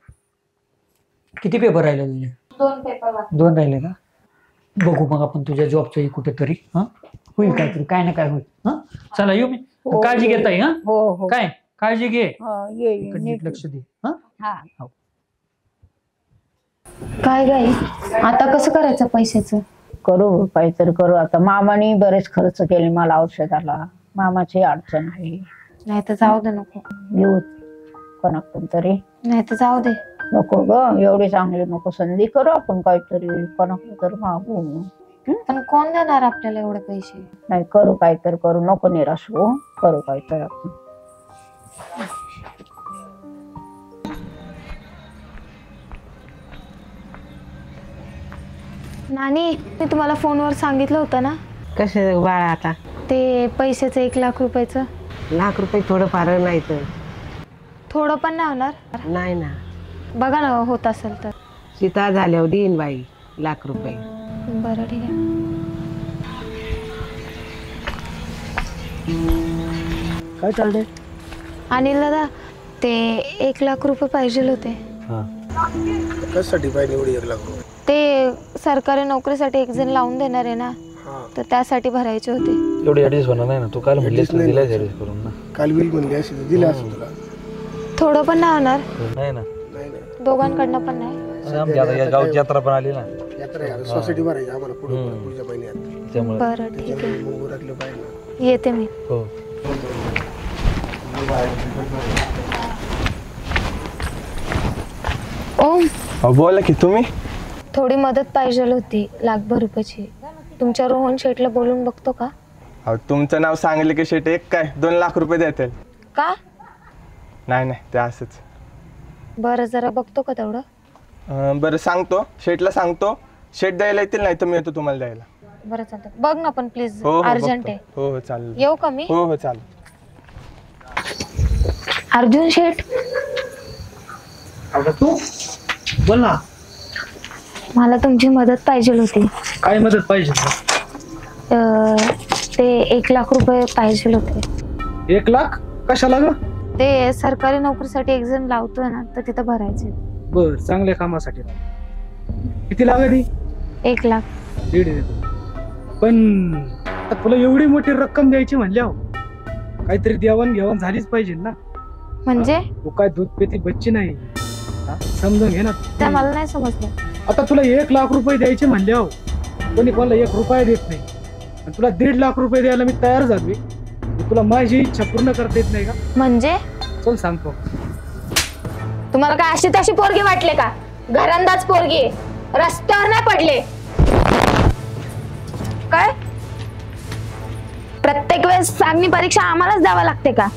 किती पेपर राहिले तुझे? 2 पेपर. 2 राहिले का? बघू मग आपण तुझ्या जॉबचं कुठेतरी. होईल काहीतरी, काय ना काय होईल. चला येऊ मी. काळजी घेता येईल. हो. काय काळजी घे. नीट लक्ष दे. काय गाई, आता कसं करायचं पैशाचं? करू काहीतरी करू. आता मामाने बरेच खर्च केले मला औषधाला. मामाची अडचण आहे. नाही तर जाऊ दे. नको घेऊ कोणाकडून तरी. नाही तर जाऊ दे. नको ग, एवढी चांगली नको संधी. करू आपण काहीतरी, कोणाकडे तरी मागू. पण कोण देणार आपल्याला एवढे पैसे? नाही, करू काहीतरी करू. नको निराश हो, करू काहीतरी आपण. नानी, मी तुम्हाला फोनवर सांगितलं होतं ना. कसं बाळा आता? ते पैशाचं 1 लाख रुपयाचं. लाख रुपये थोडं फार नाही तर. थोडं पण नाही होणार? नाही ना. बघा ना, होत असेल तर. सीता झाल्यावर देईन बाई लाख रुपये. बरं ठीक आहे. काय चाललंय? अनिल दादा, ते 1 लाख रुपये पाहिजे होते. कशासाठी पाहिजे एवढे 1 लाख रुपये? ते सरकारी नोकरीसाठी एक जण लावून देणार आहे ना, तर त्यासाठी भरायचे होते. एवढी ऍडजस्ट होणार नाही ना. तू काल म्हणलीस ना, दिलाय ऍडजस्ट करून ना. काल बिल म्हणली असेल, दिलं असेल तुला. थोडं पण नाही होणार? नाही ना. दोघांकडनं पण नाही. गावची यात्रा पण आली ना. यात्रा सोसायटी भरायची आम्हाला पुढच्या महिन्यात. त्यामुळे बरं ठीक आहे, मग उरकलं पाहिजे. येते मी. हो. ओम, बोला की. तुम्ही? थोडी मदत पाहिजे होती, 1 लाख रुपयाची. तुमच्या रोहन शेठला बोलून बघतो का? तुमचं नाव सांगले की शेट एक काय 2 लाख रुपये देतील. का? नाही ते असंच. बरं, जरा बघतो का तेवढं? बरं सांगतो, शेटला सांगतो. शेट द्यायला येतील, नाही तर मी येतो तुम्हाला द्यायला. बरं चालतं, बघ ना पण प्लीज. हो अर्जंट आहे. हो चालेल. येऊ का मी? हो चालेल. अर्जुन शेठ, तू बोल ना. मला तुमची मदत पाहिजे होती. काय मदत पाहिजे? ते 1 लाख रुपये पाहिजे होते. 1 लाख कशाला ग? ते सरकारी नोकरीसाठी एक जण लावतोय ना, तर तिथं भरायचे. बर, चांगल्या कामासाठी. किती लागली? 1 लाख. 1.5 देतो. पण तुला एवढी मोठी रक्कम द्यायची म्हणल्यावर काहीतरी देवाण घेवाण झालीच पाहिजे ना. म्हणजे? तू काय दूध पेती बच्ची नाही, समजून घे ना. त्या मला नाही समजलं. आता तुला 1 लाख रुपये द्यायचे म्हणल्यावर कोणी कोणाला 1 रुपया देत नाही. आणि तुला 1.5 लाख रुपये द्यायला मी तयार झालोय. तुला माझी इच्छा पूर्ण करता येत नाही का? म्हणजे? चल सांगतो. तुम्हाला काय अशी तशी पोरगी वाटले का? घरंदाज पोरगी, रस्त्यावर नाही पडले काय? प्रत्येक वेळेस सांगणी परीक्षा आम्हालाच द्यावा लागते का?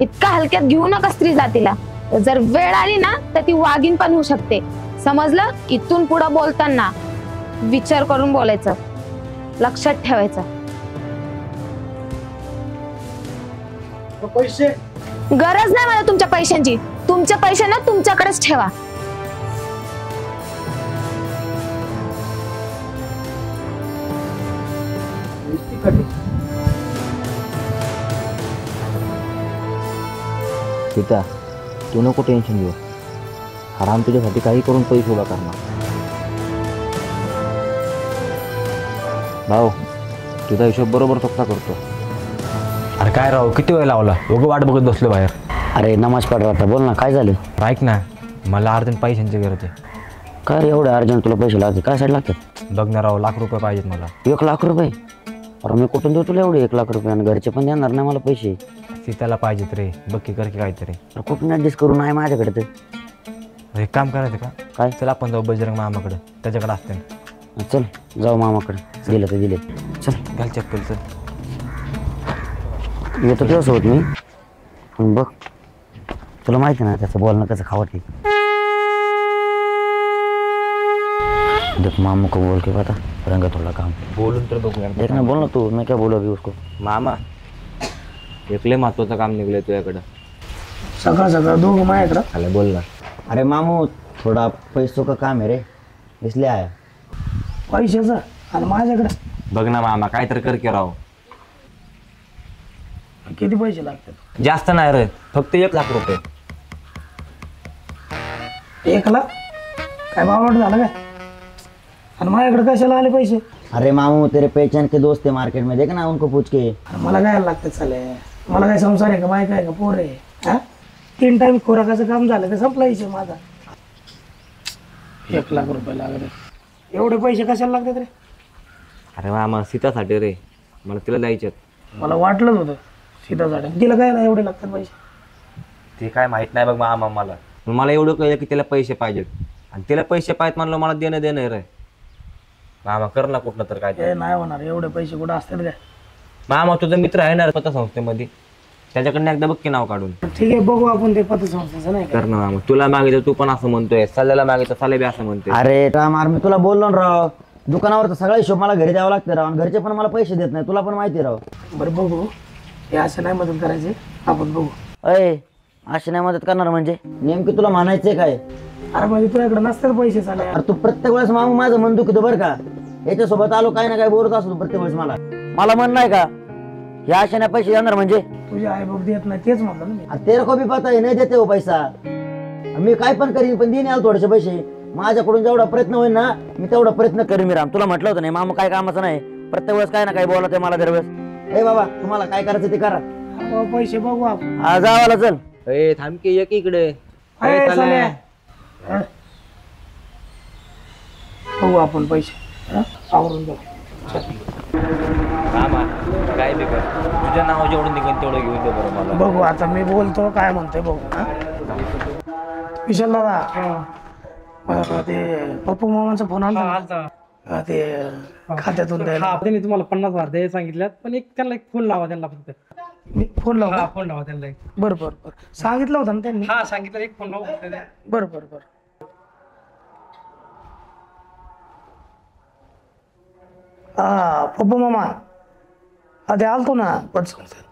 इतका हलक्यात घेऊ नका स्त्री जातीला. जर वेळ आली ना, तर ती वाघीण पण होऊ शकते. समजलं? इथून पुढे बोलताना विचार करून बोलायचं, लक्षात ठेवायचं. पैसे? गरज नाही मला तुमच्या पैशांची. तुमचे पैसे ना तुमच्याकडेच ठेवा. सीता, तू नको टेन्शन घेऊ. आराम तुझ्यासाठी काही करून पैसे उभा करणार. भाऊ तुझा हिशोब बरोबर चुकता करतो. अरे काय राव, किती वेळ लावला, उगं वाट बघत बसलो बाहेर. अरे नमाज पड आता, बोल ना काय झालं. ऐक ना, मला अर्जंट पैशांची गरज आहे. काय रे एवढे अर्जंट तुला पैसे लागते, काय साठी लागतात. बघ ना राव, ₹1,00,000 पाहिजेत मला. 1,00,000 रुपये? अरे मी कुठून देऊ तुला एवढे 1,00,000 रुपये, आणि घरचे पण देणार नाही मला पैसे. सीताला पाहिजेत रे, बघ की कर की काहीतरी. अरे कुठून ऍडजस्ट करू, नाही माझ्याकडे ते. एक काम करायचं का, काय. चल आपण जाऊ बजरंग मामाकडे, त्याच्याकडे असते. चल जाऊ मामाकडे, दिलं तर दिले. चल घाल चप्पल, चल. येतो तुझ्यासोबत मी, पण बघ तुला माहिती ना त्याचं बोलणं कसं खावत. देख मामू को बोल के पता रंगा थोड़ा काम. बोलून तर बघूया. देख ना, बोल ना तू, मैं क्या बोलू अभी उसको. मामा एकले महत्वाचं काम निघलंय तुझ्याकडं. सकाळ सकाळ दोघं माझ्याकडं. अरे बोल ना. अरे मामू थोड़ा पैसों का काम है रे, इसलिए आया. पैशाचं आणि माझ्याकडे. बघ ना मामा, काय तर कर की राव. किती पैसे लागतात. जास्त नाही रे, फक्त ₹1,00,000. 1,00,000 काय बावट झालं काय. आणि माझ्याकडे कशाला आले पैसे. अरे मामू तेरे पहचान के दोस्त है मार्केट में, देख ना उनको पूछ के. मला काय लागतं चाले, मला काय संसार आहे का, माहिती आहे का, पोर आहे. हा 3 टाइम खोराकाचं काम झालं तर संपला विषय माझा. ₹1,00,000 लागत. एवढे पैसे कशाला लागतात रे. अरे मामा सीतासाठी रे, मला तिला द्यायच्यात. मला वाटलंच होतं सीतासाठी. तिला काय ना एवढे लागतात पैसे. ते काय माहित नाही बघ मामा मला. मला एवढं कळलं की तिला पैसे पाहिजेत, आणि तिला पैसे पाहिजेत म्हणलं मला देणं रे. मामा कर ना कुठलं तर काय. ते नाही होणार, एवढे पैसे कुठं असतात काय. मामा तुझा मित्र आहे ना पतसंस्थेमध्ये, त्याच्याकडनं एकदा बघ की नाव काढून. ठीक आहे बघू आपण ते पतसंस्थेचं नाही कर ना मामा. तुला मागितलं तू पण असं म्हणतोय, सल्ल्याला मागितलं सल्ले बी असं म्हणतोय. अरे राम, अरे मी तुला बोललो ना राव, दुकानावर तर सगळा हिशोब मला घरी द्यावा लागतं राव, आणि घरचे पण मला पैसे देत नाही, तुला पण माहिती राव. बरं बघू, हे असं नाही मदत करायची, आपण बघू. अय अशी नाही मदत करणार म्हणजे नेमकी तुला म्हणायचंय काय. अरे म्हणजे तुझ्याकडे नसतात पैसे चाले. अरे तू प्रत्येक वेळेस मामू माझं मन दुखतो बरं का, याच्यासोबत आलो काही ना काही बोलत असतो प्रत्येक वेळेस. मला म्हण नाही का या अशाने पैसे देणार म्हणजे. तुझे आई बाप देत नाही तेच म्हणलं ना मी. तेरा को भी पता आहे नाही देते हो पैसा. मी काय पण करीन, पण देईन याल थोडेसे पैसे. माझ्याकडून जेवढा प्रयत्न होईल ना मी तेवढा प्रयत्न करीन. मी राम तुला म्हटलं होतं नाही मामू काय कामाचं नाही, प्रत्येक वेळेस काय ना काय बोलत आहे मला दरवेळेस. ए बाबा तुम्हाला काय करायचं ते करा. पैसे बघू आपण. जावाला चल. ए थांब की, एक इकडे. बघू आपण पैसे आवरून जाऊ. मामा काय बी कर, तुझ्या नाव जेवढं निघेल तेवढं घेऊन दे बरं मला. बघू आता मी बोलतो काय म्हणतोय बघू. विशाल दादा, ते पप्पू मामांचा फोन आला ते खात्यातून द्यायला. त्यांनी तुम्हाला 50,000 द्यायला सांगितल्यात, पण त्यांना एक फोन लावा त्यांना फक्त. मी फोन लावा. फोन लावा त्यांना. बरं बरं बरं सांगितलं होतं ना त्यांनी. हा सांगितलं, एक फोन लावा. बरं बरं बरं. हा पप्पू मामा, ते आलतो ना पटसंस्थेत.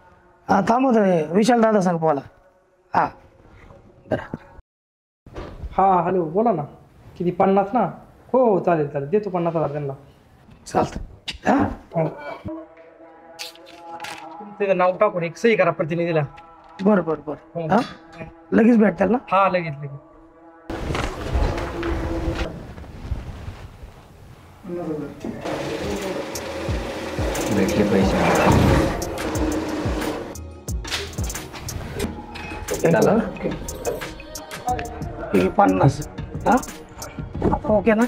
हा थांबवत विशाल दादा सांग बोला. हा बरं. हा हॅलो, बोला ना. किती 50 ना. हो चालेल चालेल, देतो 50,000 त्यांना. चालतं. तुमचं नाव टाकून एक सही करा प्रतिनिधीला. बरं बरं बरं. हा लगेच भेटताल ना. हा लगेच लगेच. भेटले पैसे. 50. हा ओके ना.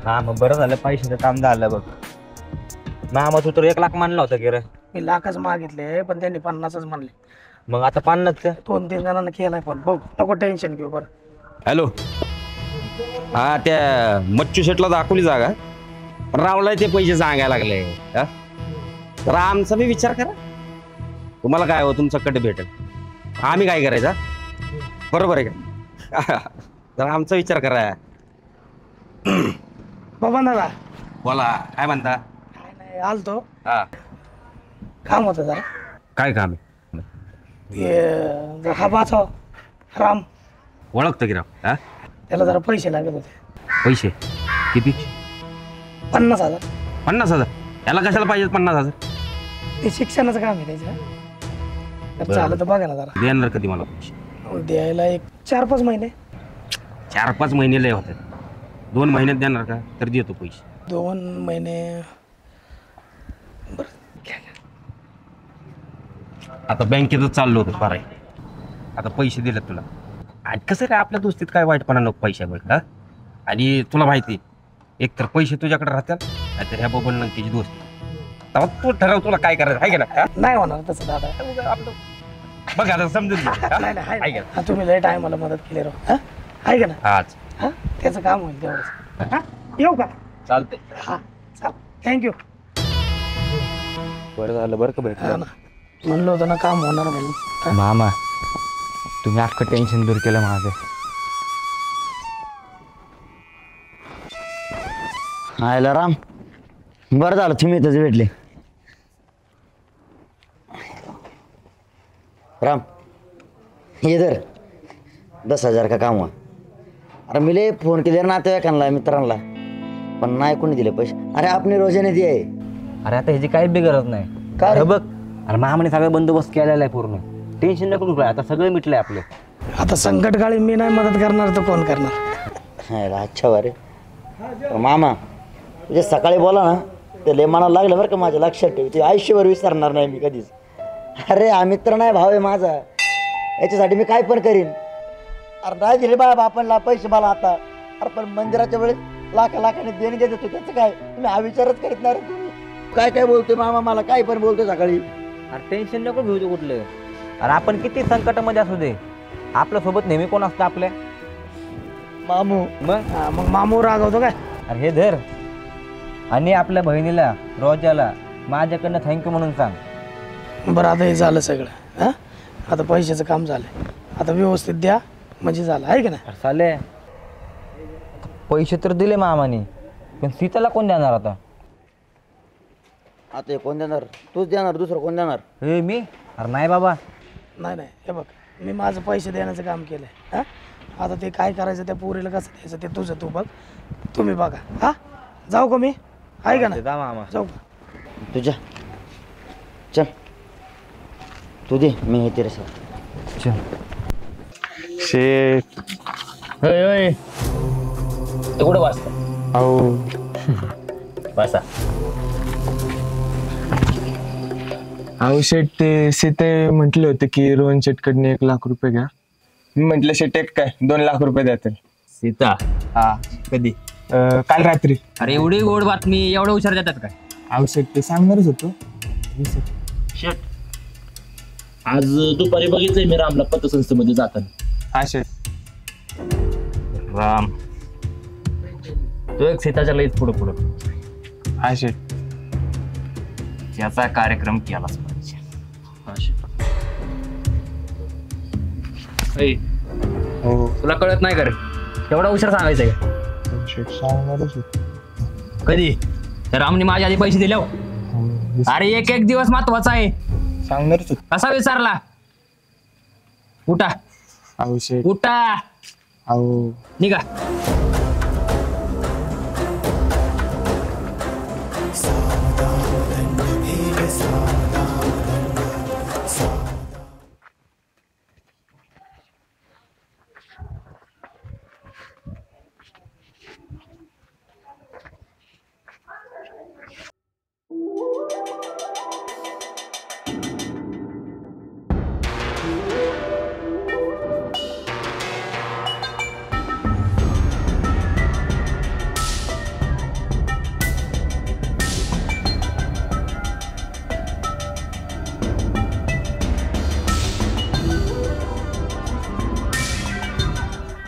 हा मग बरं झालं, पैशाचं काम झालं बघ. मामा तू तर 1,00,000 मानला होता की रे. मी 1,00,000च मागितले, पण त्यांनी 50च म्हणले. मग आता 50 2-3 जणांना केलाय, पण बघ नको टेन्शन घेऊ. बरं हॅलो, हा त्या मच्छू शेटला दाखवली जागा, रावला ते पैसे सांगायला लागले. तर आमचा बी विचार करा. तुम्हाला काय हो, तुमचं कट भेटेल, आम्ही काय करायचा. बरोबर आहे का. तर आमचा विचार करा. बाबा दादा बोला, काय म्हणता. नाही आलतो, हा काम होतं जरा. काय काम आहे. हा बाचा राम ओळखतं की राव. हा त्याला जरा पैसे लागत होते. पैसे किती. 50,000. 50,000. याला कशाला पाहिजे 50,000. ते शिक्षणाचं काम आहे त्याचं. चालत बघा ना जरा. देणार कधी मला पैसे. द्यायला एक 4-5 महिने. 4-5 महिने लय होतात. 2 महिन्यात देणार का तर देतो पैसे. 2 महिने. आता बँकेतच चाललो होतो फार आता पैसे दिले तुला. आणि कसं काय आपल्या दोस्तीत काय वाईटपणा नको पैशावर का. आणि तुला माहिती एक तर पैसे तुझ्याकडे राहतात नाहीतर ह्या बबन लंकेची दोस्ती. तेव्हा तू ठरव तुला काय करायचं आहे का ना. नाही होणार तसं दादा. आपलं बघ आता समजून नाही. तुम्ही लय टायमाला मदत केली राव. आहे का ना. आज त्याचं काम होईल तेवढंच. येऊ का. चालते. हा चाल. थँक्यू. बरं झालं बरं का भेटलं. म्हणलं होतं ना काम होणार म्हणून. मामा तुम्ही अख्खं टेन्शन दूर केलं माझं. हायला राम, बरं झालं तुम्ही इथंच भेटले. राम ये धर 10,000 का काम हुआ. अरे मिले फोन केले नातेवाईकांना मित्रांना पण नाही कोणी दिले पैसे. अरे आपने रोजाने दिए. अरे आता ह्याची काही बी गरज नाही. काय बघ अरे मामाने सगळं बंदोबस्त केलेला आहे पूर्ण. टेन्शन नको घेऊ. आता सगळं मिटलंय आपलं. आता संकटकाळी मी नाही मदत करणार तर कोण करणार. अच्छा वारे मामा तुझे सकाळी बोला ना ते लय मनाला लागलं बरं का. माझ्या लक्षात ठेव. ते आयुष्यभर विसरणार नाही मी कधीच. अरे हा मित्र नाही भाव आहे माझा. याच्यासाठी मी काय पण करीन. अरे नाही दिले बाबा बापांना पैसे मला आता. अरे पण मंदिराच्या वेळेस लाखाने देणे देत होतो त्याचं काय. तुम्ही हा विचारच करीत नाही रे. तुम्ही काय काय बोलतोय मामा. मला काय पण बोलतोय सकाळी. अरे टेन्शन नको घेऊ तू कुठलं. अरे आपण किती संकटामध्ये असू दे आपल्या सोबत नेहमी कोण असतं आपल्या. मामू. मग मामू रागवतो काय. अरे हे धर आणि आपल्या बहिणीला रोजाला माझ्याकडनं थँक्यू म्हणून सांग. बरं आता हे झालं सगळं. हां आता पैशाचं काम झालं. आता व्यवस्थित द्या म्हणजे झालं आहे का नाही. चाले पैसे तर दिले मामाने पण सीताला कोण देणार आता. आता कोण देणार. तूच देणार. दुसरं कोण देणार. हे मी. अरे नाही बाबा. नाही हे बघ मी माझं पैसे देण्याचं काम केलंय. हां आता ते काय करायचं त्या पोरीला कसं द्यायचं ते तुझं तू बघ. तुम्ही बघा. हां जाऊ का मी. आहे का ना. मामा जाऊ तुझ्या चल तू दे मी हे तेरे साथ. चल शेट. होय कुठं वाचता. अहो वाचा. अहो शेट ते सीते म्हटले होते की रोहन शेटकडने 1 लाख रुपये घ्या. मी म्हटलं शेट एक काय 2 लाख रुपये द्यातील. सीता. हा कधी. काल रात्री. अरे एवढी गोड बातमी एवढं हुशार देतात काय. अहो शेट ते सांगणारच होतो. शेट आज दुपारी बघितलंय मी रामला पतसंस्थेमध्ये जाताना. हा शेट. राम तो एक सीताच्या लईच पुढं. हा शेट. याचा कार्यक्रम केलाच पाहिजे. हो तुला कळत नाही का रे एवढा हुशार सांगायचंय का. शेट सांगणारच होतो. कधी तर रामने माझ्या आधी पैसे दिले. अरे एक दिवस महत्वाचा आहे. सांगणारच होतो. कसा विचारला. उठा. अहो शेट. उठा. अहो निघा.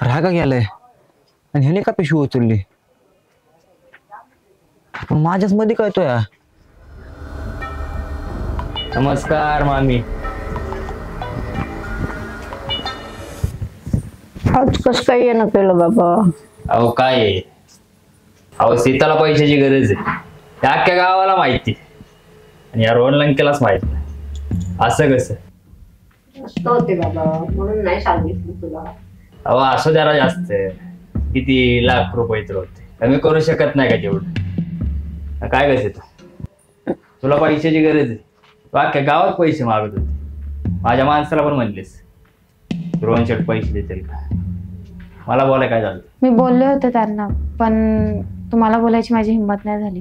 रागा गेलाय आणि ह्याने का पिशवी उचलली. पण माझ्याच मध्ये काय तो या. नमस्कार मामी. आज कसं काय येणं केलं बाबा. अहो काय आहे. अहो सीताला पैशाची गरज आहे. त्या अख्ख्या गावाला माहिती आणि या रोहन लंकेलाच माहित नाही. असं कसं होते बाबा म्हणून नाही सांगितलं तुला. अहो असं जरा जास्त किती लाख रुपये तर होते. कमी करू शकत नाही का तेवढं. काय कसं तुला पैशाची गरज आहे. तू अख्ख्या गावात पैसे मागत होते. माझ्या माणसाला पण म्हणलेस रोहन शेट पैसे देतील का? मला बोलाय काय झालं? मी बोलले होते त्यांना, पण तुम्हाला बोलायची माझी हिंमत नाही झाली.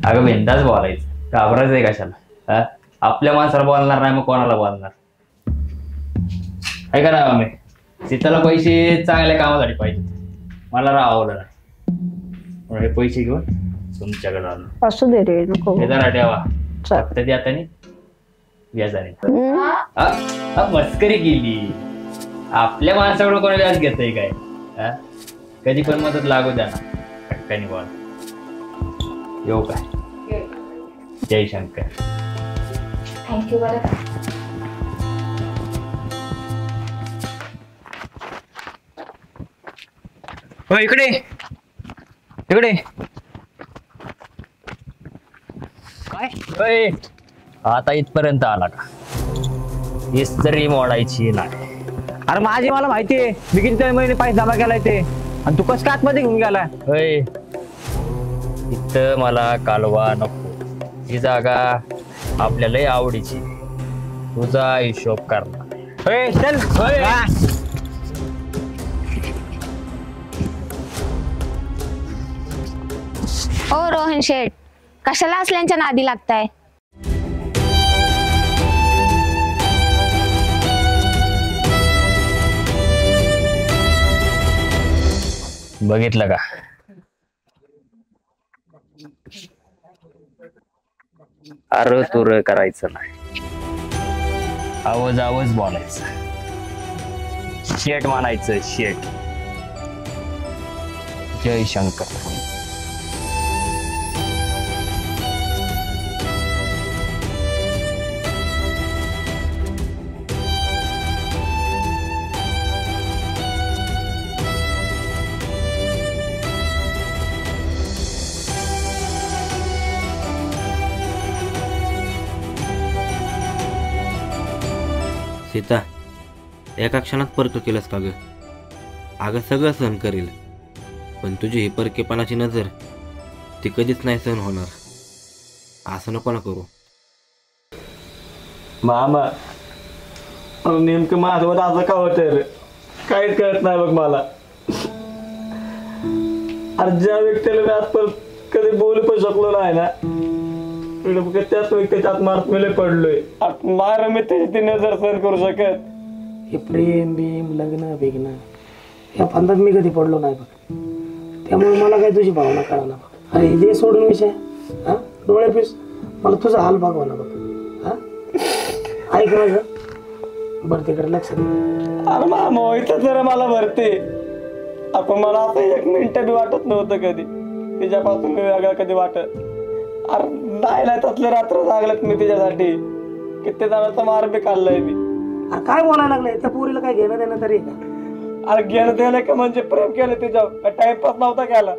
अगं बिंदास बोलायचं, घाबरायचंय कशाला? हा? आपल्या माणसाला बोलणार नाही मग कोणाला बोलणार? ऐका ना आम्ही, सीताला पैसे चांगल्या कामासाठी पाहिजे, मला राहवलं नाही. हे पैसे घेऊन तुमच्याकडे आलो. असू दे रे, नको. हे जरा ठेवा, फक्त द्या त्याने व्याजाने. मस्करी केली. आपल्या माणसाकडून कोणी व्याज घेतय काय? हा? कधी पण मदत लागू द्या ना, टक्कानी बोल. येऊ काय? जय शंकर. थँक्यू. बरं इकडे इकडे काय? आता इथपर्यंत आला का? इस्त्री मोडायची नाही. अरे माझी मला माहितीये, मी किती महिने पैसे जमा केलाय ते, आणि तू कसं आतमध्ये घेऊन गेला? इथं मला कालवा नको. ही जागा आपल्याला लय आवडीची, तुझा हिशोब करणार. चल. ओ रोहन शेठ, कशाला असल्यांच्या नादी लागताय? बघितलं का? अरे तुर करायचं नाही, आवाज आवाज बोलायचं. शेट म्हणायचं, शेट. जय शंकर. सीता, एका क्षणात परतो केलंस का ग? अगं सगळं सहन करेल, पण तुझी ही परकेपणाची नजर ती कधीच नाही सहन होणार. असं नको ना करू. मामा, नेमकं माझं असं का होतंय रे? काहीच कळत नाही बघ मला. अरे ज्या व्यक्तीला मी आजपर्यंत कधी बोलू पण शकलो नाही ना, त्याच व्यक्तीच्या आत्मार्थमेले पडलोय. मार मी त्याची ती नजर सहन करू शकत? हे प्रेम बिम लग्न बिग्न या फंदात मी कधी पडलो नाही बघ. त्यामुळे मला काय तुझी भावना कळाला बघ. अरे दे सोडून विषय. हा, डोळे पीस, मला तुझा हाल बघवा ना बघ. हा, ऐक ना ग, बरं तिकडे लक्ष दे. अरे मामा, इथं जरा मला भरते. आपण मला आता 1 मिनिट बी वाटत नव्हतं कधी तिच्यापासून मी वेगळा कधी वाटत. अरे नाही नाही, तसले रात्र जागलेत मी तिच्यासाठी. किती जणांचा मार बी खाल्लाय मी. अरे काय बोलायला लागलाय? त्या पोरीला काय घेणं देणं तरी का? अरे घेणं देणं का म्हणजे प्रेम केलं तिच्यावर, टाइमपास नव्हता केला.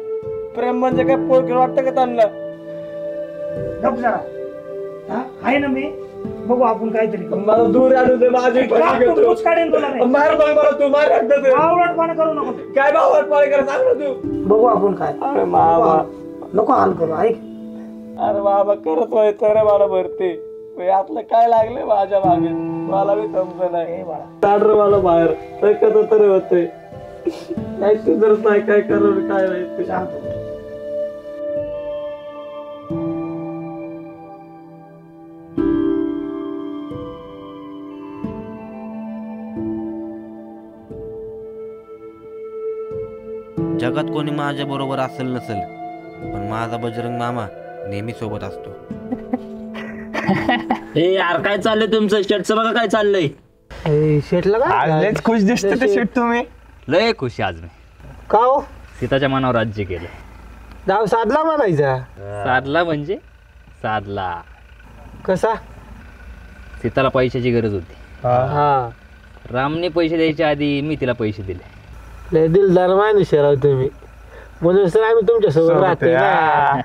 प्रेम म्हणजे काय पोरं वाटतं का त्यांना? गप जरा. हा, आहे ना मी, बघू आपण काहीतरी. मला दूर आणून दे, माझी तूच काढेन तुला. मार बघ मला, तू मार आवडटपणा करू नको. काय बावटपणा कर, सांग ना तू. बघू आपण काय. अरे मामा, नको हाल करू. ऐक, अरे बाबा करत होय तर मला भरते. यातलं काय लागले माझ्या मागे, मला बी समज नाही. काढ रे मला बाहेर, कसं तरी होतंय. काय सुधरत नाही, काय करू काय नाही. शांत. जगात कोणी माझ्या बरोबर असेल नसेल, पण माझा बजरंग मामा नेहमी सोबत असतो. हे यार काय चाललंय तुमचं? शेटचं बघा काय चाललंय. शेटला काय खुश दिसते ते शेट तुम्ही. लय खुशी आज मी. का हो? सीताच्या मनावर राज्य केलं. डाव साधला म्हणायचा. साधला म्हणजे साधला. कसा? सीताला पैशाची गरज होती. हा, रामने पैसे द्यायच्या आधी मी तिला पैसे दिले. लय दिलदार माणूस राव तुम्ही, म्हणून सर आम्ही तुमच्या सोबत राहते ना.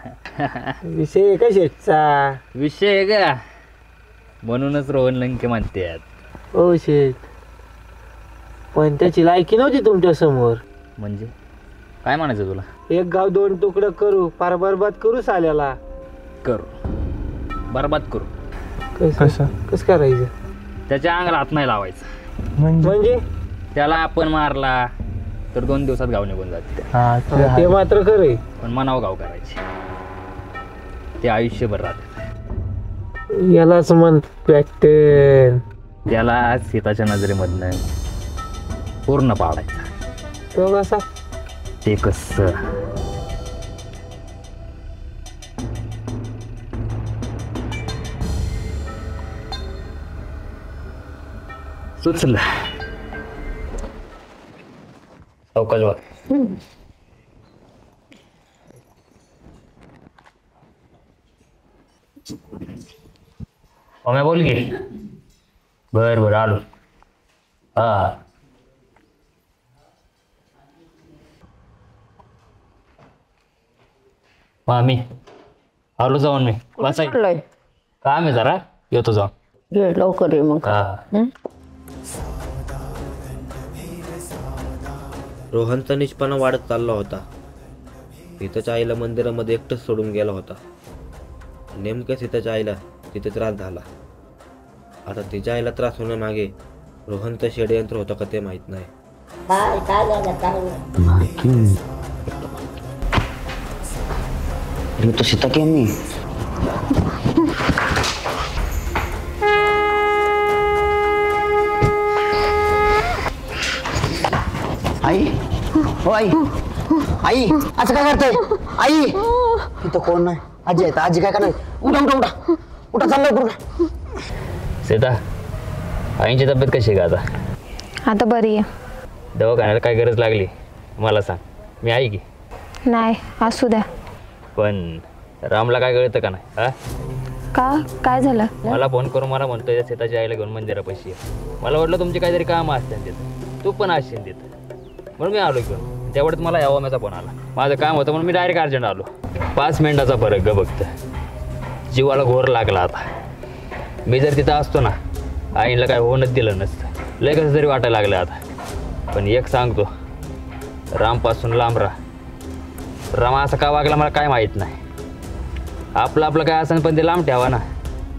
विषय का शेटचा? विषय आहे का? म्हणूनच रोहन लंके म्हणतात. हो शेट, पण त्याची लायकी नव्हती तुमच्या समोर. म्हणजे काय म्हणायचं तुला? 1 गाव 2 तुकडं करू, पार बरबाद करू साल्याला. करू, बरबाद करू. कसं करायचं? त्याच्या अंगाला हात नाही लावायचं. म्हणजे त्याला आपण मारला तर 2 दिवसात गाव निघून जाते. ते मात्र खरंय. पण मनाव गाव करायचे ते आयुष्यभर राहते. यालाच म्हण पॅटर्न. त्याला सीताच्या नजरेमधनं पूर्ण पाडायचा. तो कसा? ते कसं सुचलं. अवकाश बघ. मैं बोल गे. बर आलो. हा मामी आलो जाऊन मी बसाय काम आहे जरा येतो जाऊन. लवकर ये मग. रोहनचा निष्पणा वाढत चालला होता. सीताच्या आईला मंदिरामध्ये एकटंच सोडून गेला होता. नेमकं सीताच्या आईला तिथे त्रास झाला. आता तिच्या आईला त्रास होण्यामागे रोहनचं षडयंत्र होतं का ते माहित नाही. तो सीता की अम्मी. आई हो आई आई असं काय करताय आई. इथं कोण नाही. आजी आहे. आजी काय करणार. उठा उठा उठा उठा चाललंय उठा. सीता आईंची तब्येत कशी आहे का आता? आता बरी आहे. दवाखान्याला काय गरज लागली मला सांग, मी आहे की. नाही असू द्या. पण रामला काय कळतं का नाही? हा का काय झालं? मला फोन करून मला म्हणतोय सीताच्या आईला घेऊन मंदिरापाशी आहे. मला वाटलं तुमची काहीतरी कामं असतील तिथं, तू पण असशील तिथं, म्हणून मी आलो घेऊन. तेवढ्यात मला यावं माझा फोन आला. माझं काम होतं म्हणून मी डायरेक्ट अर्जंट आलो. 5 मिनिटाचा फरक ग बघत. जीवाला घोर लागला आता. मी जर तिथं असतो ना आईला काय होऊनच दिलं नसतं. लय कसं तरी वाटायला लागलं आता. पण एक सांगतो, रामपासून लांब राहा. राम असं का वागला मला काय माहीत नाही. आपलं काय असं पण ते लांब ठेवा ना.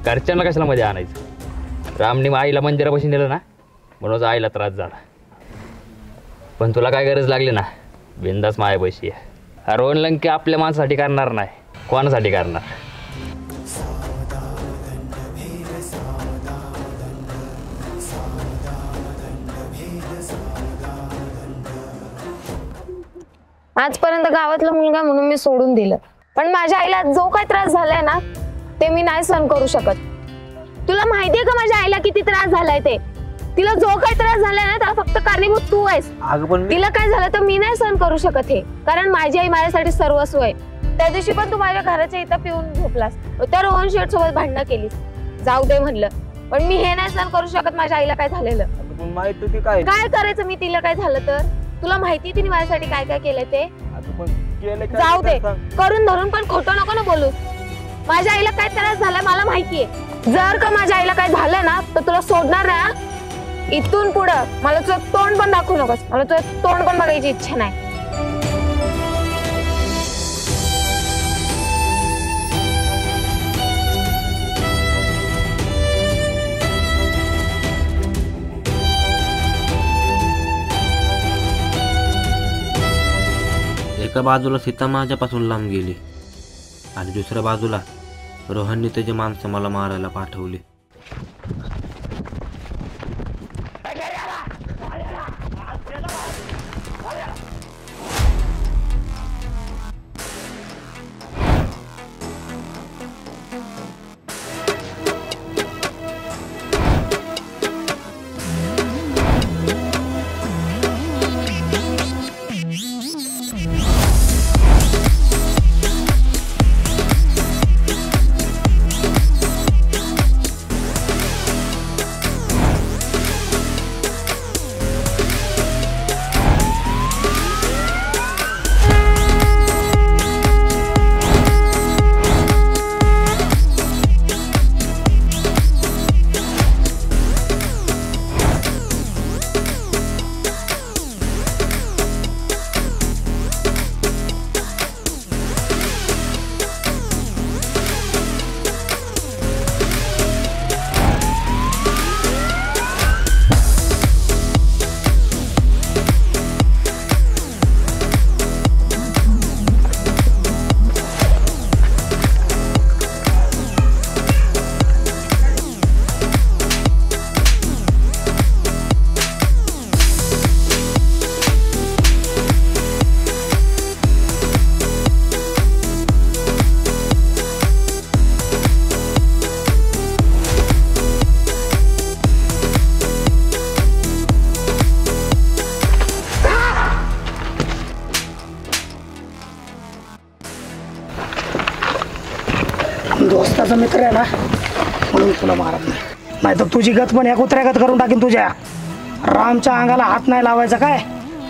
घरच्यांना कशाला मध्ये आणायचं. रामने आईला मंदिरापासून दिलं ना म्हणून आईला त्रास झाला. पण तुला काय गरज लागली ना बिंदास मायापाशी आहे. रोहन लंके आपल्या माणसासाठी करणार नाही, कोणासाठी करणार. आजपर्यंत गावातला मुलगा म्हणून मी सोडून दिलं, पण माझ्या आईला जो काय त्रास झालाय ना ते मी नाही सहन करू शकत. तुला माहितीये का माझ्या आईला किती त्रास झालाय ते? तिला जो काय त्रास झालाय ना त्याला फक्त कारणीभूत तू आहेस. तिला काय झालं तर मी नाही सहन करू शकत हे, कारण माझी आई माझ्यासाठी सर्वस्व आहे. त्या दिवशी पण तू माझ्या घराच्या इथं पिऊन झोपलास, त्या रोहन शेठ सोबत भांडणं केलीस. जाऊ दे म्हणलं, पण मी हे नाही सहन करू शकत माझ्या आईला काय झालेलं. काय करायचं मी तिला काय झालं तर? तुला माहिती तिने माझ्यासाठी काय काय केलंय ते? जाऊ दे, करून धरून पण खोटं नको ना बोलू. माझ्या आईला काय त्रास झालाय मला माहितीये. जर का माझ्या आईला काय झालं ना तर तुला सोडणार ना. इथून पुढं मला तुझं तोंड पण दाखवू नकोस. मला तुझं तोंड पण बघायची इच्छा नाही. एका बाजूला सीता माझ्यापासून लांब गेली आणि दुसऱ्या बाजूला रोहनने त्याची माणसं मला मारायला पाठवली. नाही तर तुझी गत पण या कुत्र्यागत करून टाकीन तुझ्या. रामच्या अंगाला हात नाही लावायचा काय,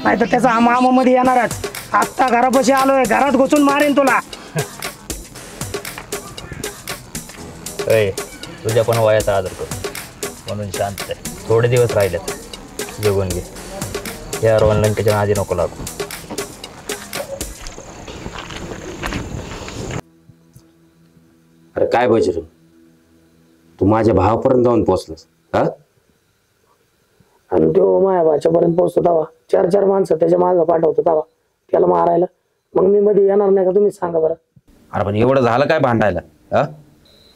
नाही तर त्याचा मामामध्ये येणारच. आत्ता घरापाशी आलोय, घरात घुसून मारेन तुला. तुझ्या पण वयाचा आदर कर म्हणून शांत आहे. थोडे दिवस राहिलेत, जगून घे. या लंकेच्या नादी नको लागू. अरे काय बजरंग, तू माझ्या भावापर्यंत जाऊन पोहोचलास हा? आणि तो माझ्या भाच्यापर्यंत पोहोचतो तवा 4-4 माणसं त्याच्या मागं पाठवतो तवा त्याला मारायला. मग मी मध्ये येणार नाही का, तुम्हीच सांगा बरं. अरे पण एवढं झालं काय भांडायला हा?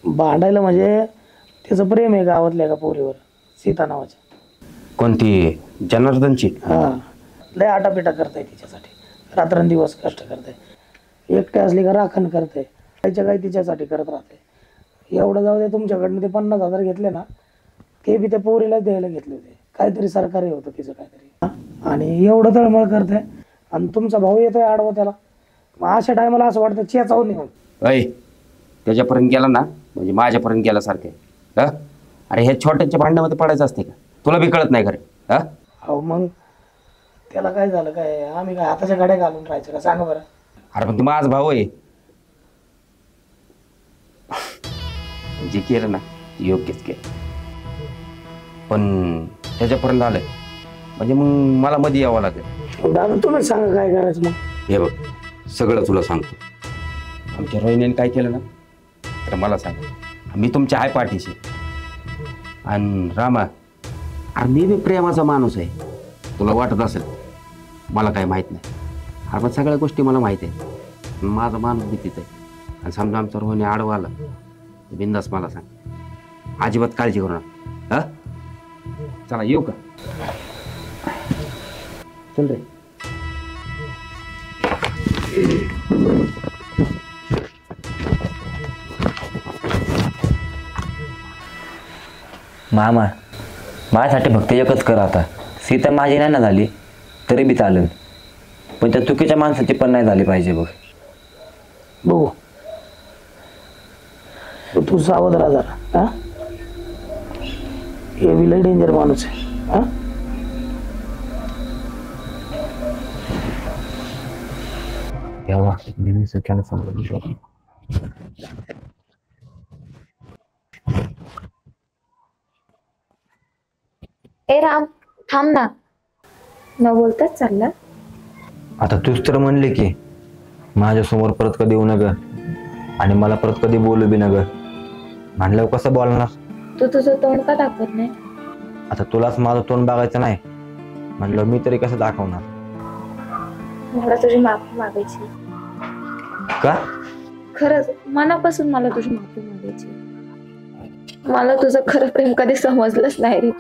भांडायला म्हणजे त्याचं प्रेम आहे गावातल्या एका पोरीवर, सीता नावाच्या. कोणती? जनार्दनची? हा, लय आटापिटा करताय तिच्यासाठी, रात्रंदिवस कष्ट करताय. एकटे असली का राखण करते, काहीच्या काही तिच्यासाठी करत राहते. एवढं जाऊ दे, तुमच्याकडनं ते 50,000 घेतले ना, ते बी त्या पोरीला द्यायला घेतले होते. काहीतरी सरकारी होतं तिचं काहीतरी. आणि एवढं तळमळ करते, आणि तुमचा भाऊ येतोय आडवा त्याला. मग अशा टायमाला असं वाटतं चेचावून निघून. अय, त्याच्यापर्यंत गेला ना म्हणजे माझ्यापर्यंत गेल्यासारखे. अरे हे छोट्याच्या भांड्यामध्ये पडायचं असते का? तुला बी कळत नाही खरे हा? अहो मग त्याला काय झालं काय, आम्ही काय हाताच्या गाड्या घालून राहायचं का, सांगा बरं. अरे पण तू माझा भाऊ आहे, जे केलं ना योग्यच केलं. पण त्याच्यापर्यंत आलंय म्हणजे मग मला मध्ये यावं लागेल. दादा तुम्ही सांगा काय करायचं मग. हे बघ, सगळं तुला सांगतो. आमच्या रोहिणीने काय केलं ना तर मला सांग, मी तुमच्या आहे पाठीशी. आणि रामा, अरे मी बी प्रेमाचा माणूस आहे. तुला वाटत असेल मला काय माहीत नाही, अरे पण सगळ्या गोष्टी मला माहीत आहे. माझा माणूस बी तिथं आहे. आणि समजा आमचा रोहिणी आडवा आला बिंदास मला सांग, अजिबात काळजी करू नका हा? चला येऊ का? चल रे. मामा, माझ्यासाठी फक्त एकच कर आता. सीता माझी नाही ना झाली तरी बी चालेल, पण त्या चुकीच्या माणसाची पण नाही झाली पाहिजे बघ. बघू, तू सावध राहा जरा. हा, हे विलय डेंजर माणूस आहे. हा, तेव्हा नेहमी सगळ्यांना समजून. ए राम, थांब ना. न बोलताच चालला. आता तूच तर म्हणले की माझ्यासमोर परत कधी येऊ नका आणि मला परत कधी बोलू बी नका. म्हणल्यावर कसं बोलणार? तू तुझं तोंड का दाखवत नाही? आता तुलाच माझं तोंड बघायचं नाही म्हणलं, मी तरी कसं दाखवणार? मला तुझी माफी मागायची. का? खरंच मनापासून मला तुझी माफी मागायची. मला तुझं खरं प्रेम कधी समजलंच नाही रे.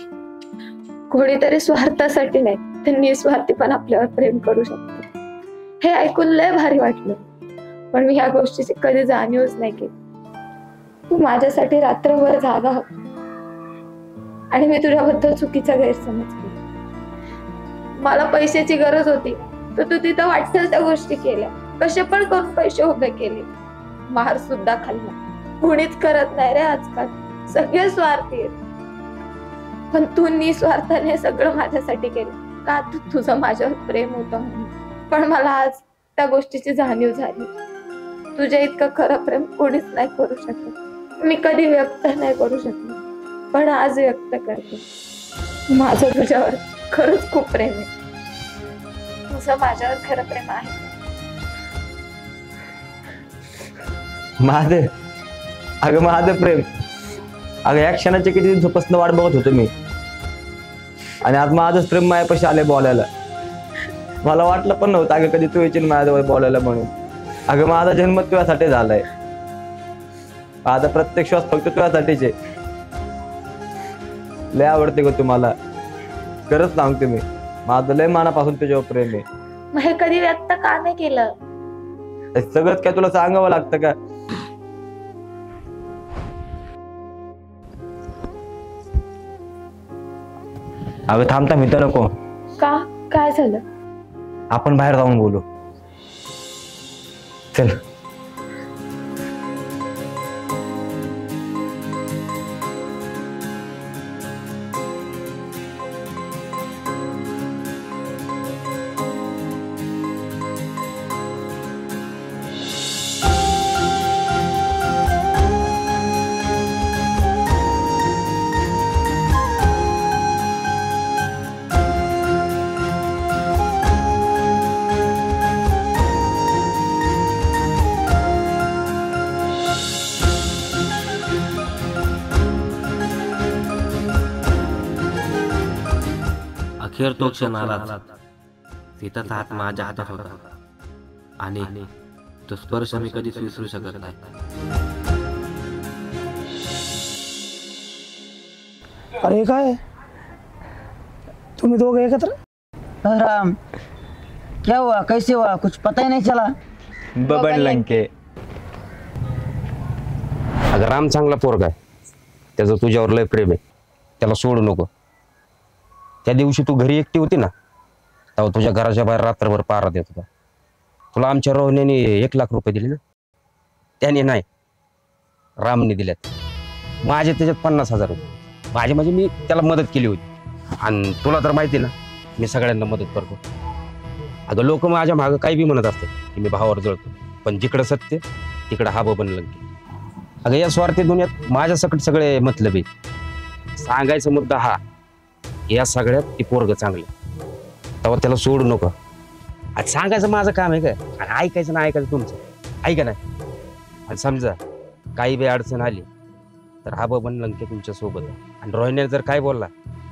कोणीतरी स्वार्थासाठी नाही तर निस्वार्थी पण आपल्यावर प्रेम करू शकतो. हे ऐकून लय भारी वाटलं, पण मी ह्या गोष्टीची कधी जाणीवच नाही केली. तू माझ्यासाठी रात्रभर जागा होता आणि मी तुझ्याबद्दल चुकीचा गैरसमज केला. मला पैशाची गरज होती तर तू तिथं वाटेल त्या गोष्टी केल्या. कसे पण करून पैसे उभे केले, मार सुद्धा खाल्ला. कुणीच करत नाही रे आजकाल, सगळे स्वार्थी आहेत. पण तू निस्वार्थाने सगळं माझ्यासाठी केलं का? तुझं माझ्यावर प्रेम होतं म्हणून. पण मला आज त्या गोष्टीची जाणीव झाली. तुझ्या इतकं खरं प्रेम कोणीच नाही करू शकत. मी कधी व्यक्त नाही करू शकले, पण आज व्यक्त करते. माझं तुझ्यावर खरंच खूप प्रेम आहे. तुझं माझ्यावर खरं प्रेम आहे. माझं? अगं माझं प्रेम, अगं या क्षणाच्या किती दिवसापासून वाट बघत होतो मी, आणि आज माझंच प्रेम माझ्यापाशी आले बोलायला. मला वाटलं पण नव्हतं अगं कधी तू येशील माझ्याजवळ बोलायला म्हणून. अगं माझा जन्म तुझ्यासाठी झालाय, माझा प्रत्येक श्वास फक्त तुझ्यासाठीच आहे. लय आवडते ग तुम्हाला, खरंच सांगते मी. माझं लय मनापासून तुझ्यावर प्रेम आहे. मग हे कधी व्यक्त का नाही केलं? सगळंच काय तुला सांगावं लागतं का? अगं थांबता मी तर नको. का? काय झालं? आपण बाहेर जाऊन बोलू, चल. अखेर तो क्षण आला. सीताचा हात माझ्या हातात होता आणि तो स्पर्श मी कधीच विसरू शकत नाही. अरे काय तुम्ही दोघे एकत्र? राम क्या हुआ, कैसे हुआ, कुछ पता ही नहीं चला. बबन लंके. अगं राम चांगला पोरगा आहे, त्याचं तुझ्यावर लय प्रेम आहे, त्याला सोडू नको. त्या दिवशी तू घरी एकटी होती ना, तेव्हा तुझ्या घराच्या बाहेर रात्रभर पहारा देत होता. तुला आमच्या रोहण्याने 1 लाख रुपये दिले ना, त्याने नाही, रामने दिल्यात. माझे त्याच्यात 50,000 रुपये माझे, म्हणजे मी त्याला मदत केली होती. आणि तुला तर माहिती ना, मी सगळ्यांना मदत करतो. अगं लोक माझ्या मागं काही बी म्हणत असते की मी भावावर जळतो, पण जिकडं सत्य तिकडं हा बबन लंके. अगं या स्वार्थी दुनियात माझ्या सकट सगळे मतलबी. सांगायचा मुद्दा हा, या सगळ्यात ती पोरग चांगलं, तेव्हा त्याला सोडू नको. आज सांगायचं माझं काम आहे काय, आणि ऐकायचं ना ऐकायचं तुमचं, ऐका नाही. आणि समजा काही बी अडचण आली तर हा बबन लंके तुमच्या सोबत आहे. आणि रोहिणीने जर काय बोलला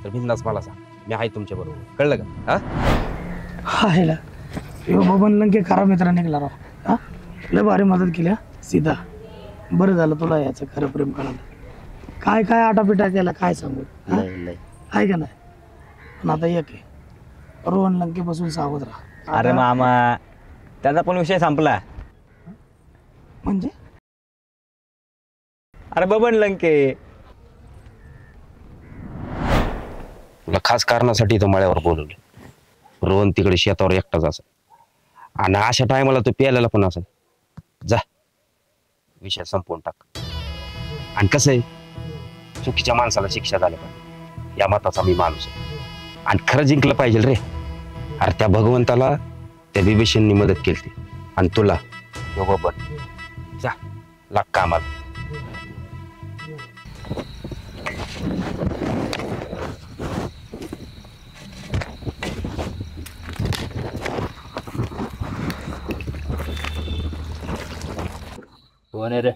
तर बिंदास मला सांग, मी आहे तुमच्या बरोबर. कळलं का? हा बबन लंके खरा मित्र निघला राव. हा लय भारी मदत केली. सीता बरं झालं तुला याचं खरं प्रेम कळालं. काय काय आटापिटा केला काय सांगू, आहे का नाही. पण आता एक आहे, रोहन लंकेपासून सावध राहा. अरे मामा, त्याचा पण विषय संपला. म्हणजे अरे बबन लंके तुला खास कारणासाठी इथं मळ्यावर बोलवलं. रोहन तिकडे शेतावर एकटाच असेल, आणि अशा टायमाला तो प्यायला पण असेल. जा, विषय संपवून टाक. आणि कसं आहे, चुकीच्या माणसाला शिक्षा झाली पाहिजे, या मताचा मी माणूस आहे. आणि खरं जिंकलं पाहिजे रे. अरे त्या भगवंताला त्या बिभीषणनी मदत केली, आणि तुला बबन जा लाग कामाला. कोण आहे रे?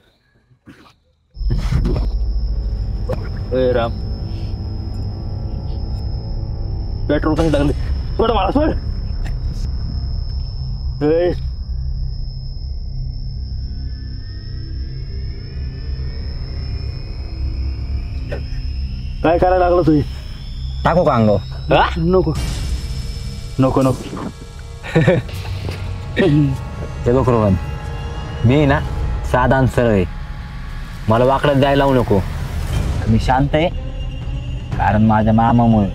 ए राम, पेट्रोल कधी लागले? सोड मला, सोड. काय करायला लागलं तुम्ही? टाकू का अंगावर? नको नको नको. ते बघ रोहन, मी ना साधा आणि सरळ आहे, मला वाकडत जायला लावू नको. मी शांत आहे कारण माझ्या मामामुळे,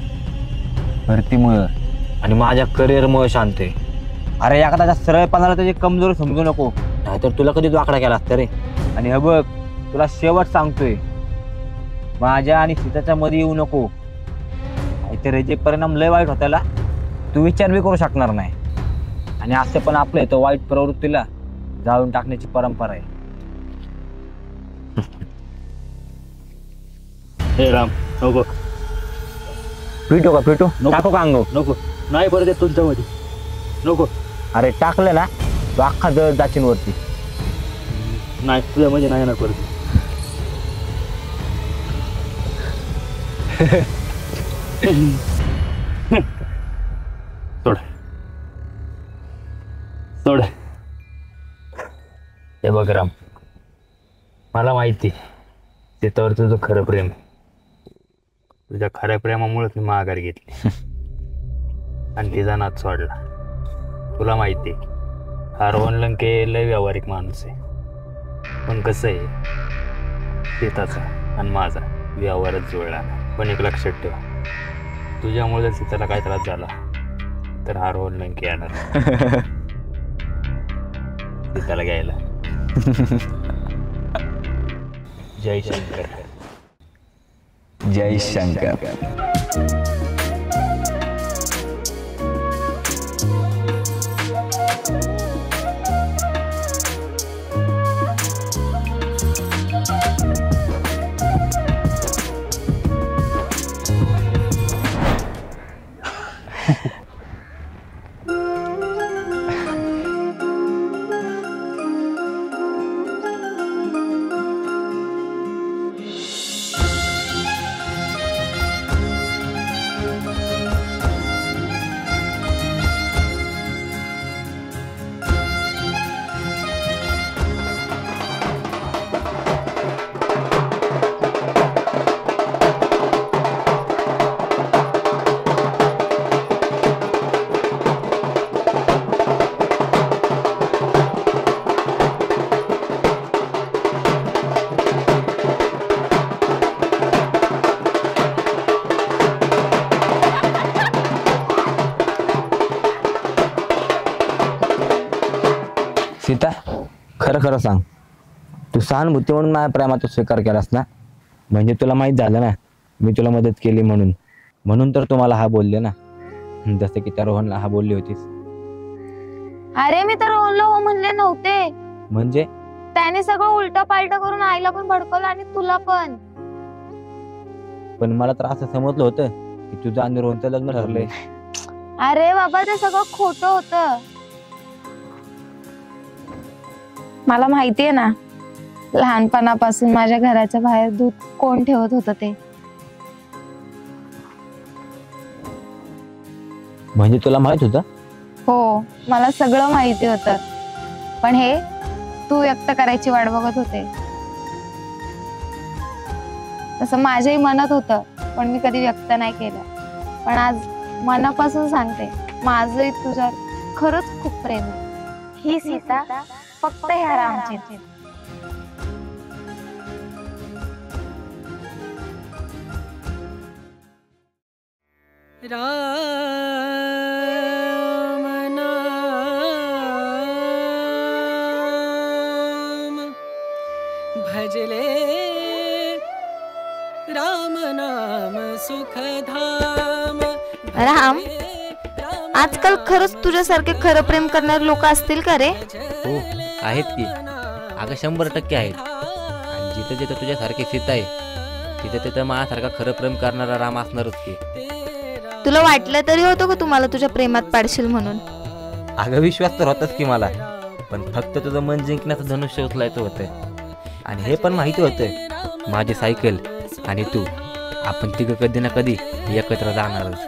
भरतीमुळं आणि माझ्या करिअरमुळे शांत आहे. अरे एखाद्याच्या सरळपणाला त्याची कमजोरी समजू नको, नाहीतर तुला कधीच वाकडा केला असतं रे. आणि हे बघ, तुला शेवट सांगतोय, माझ्या आणि सीताच्या मध्ये येऊ नको, नाहीतर जे परिणाम लय वाईट होताला तू विचार बी करू शकणार नाही. आणि असं पण आपलं इथं वाईट प्रवृत्तीला जाळून टाकण्याची परंपरा आहे. हे राम नको. पिटू का पिटू? टाकू का अंगावर? नको, नाही परत येत तुमच्यामध्ये, नको. अरे टाकलं ना तू अख्खा जळ जाचीन वरती. नाही तुझ्या म्हणजे नाही येणार परत. सोड सोड. हे बघ राम, मला माहिती त्याच्यावर तुझं खरं प्रेम. तुझ्या खऱ्या प्रेमामुळेच मी माघार घेतली आणि तिचा नाद सोडला. तुला माहिती हा रोहन लंके लय व्यावहारिक माणूस आहे, पण कसं आहे, सीताचा आणि माझा व्यवहारच जुळला. पण एक लक्षात ठेव, तुझ्यामुळे जर सीताला काय त्रास झाला तर हा रोहन लंके येणार सीताला घ्यायला. जय शंकर. जय शंकर. सीता, खरं खरं सांग, तू सहानुभूती म्हणून माझ्या प्रेमाचा स्वीकार केलास ना? म्हणजे तुला माहित झालं ना मी तुला मदत केली म्हणून, म्हणून तर तुम्हाला हा बोलले ना, जसं की त्या रोहनला हा बोलली होतीस. अरे मी तर रोहनला हो म्हणले नव्हते. म्हणजे त्याने सगळं उलट पालट करून आईला पण भडकवलं आणि तुला पण. पण मला तर असं समजलं होतं की तुझं आणि रोहनचं लग्न ठरलंय. अरे बाबा ते सगळं खोटं होतं. मला माहितीये ना लहानपणापासून माझ्या घराच्या बाहेर दूध कोण ठेवत होतं ते. म्हणजे तुला माहित होतं? हो, मला सगळं माहिती होतं, पण हे तू व्यक्त करायची वाट बघत होते. तसं माझ्याही मनात होतं, पण मी कधी व्यक्त नाही केलं. पण आज मनापासून सांगते, माझंही तुझ्यावर खरंच खूप प्रेम आहे. ही सीता फक्त ह्या रामची. राम नाम भजले राम नाम सुखधाम. राम, आजकाल खरंच तुझ्यासारखे खरं प्रेम करणारे लोक असतील का रे? हो आहेत की, अगं 100% आहेत. आणि जिथं जिथं तुझ्यासारखी सीता आहे तिथं तिथं माझ्यासारखा खरं प्रेम करणारा राम असणारच की. तुला वाटलं तरी होतं का तुम्हाला तुझ्या प्रेमात पाडशील म्हणून? अगं विश्वास तर होताच की मला, पण फक्त तुझं मन जिंकण्याचं धनुष्य उचलायचं होतं. आणि हे पण माहिती होतं माझी सायकल आणि तू आपण तिघं कधी ना कधी एकत्र जाणारच.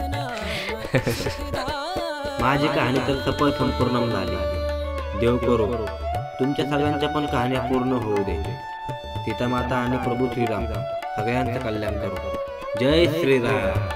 माझी कहाणी तर सफळ संपूर्ण झाली. देव करो तुमच्या सगळ्यांच्या पण कहाण्या पूर्ण होऊ दे. सीता माता आणि प्रभू श्रीराम सगळ्यांचं कल्याण करो. जय श्रीराम.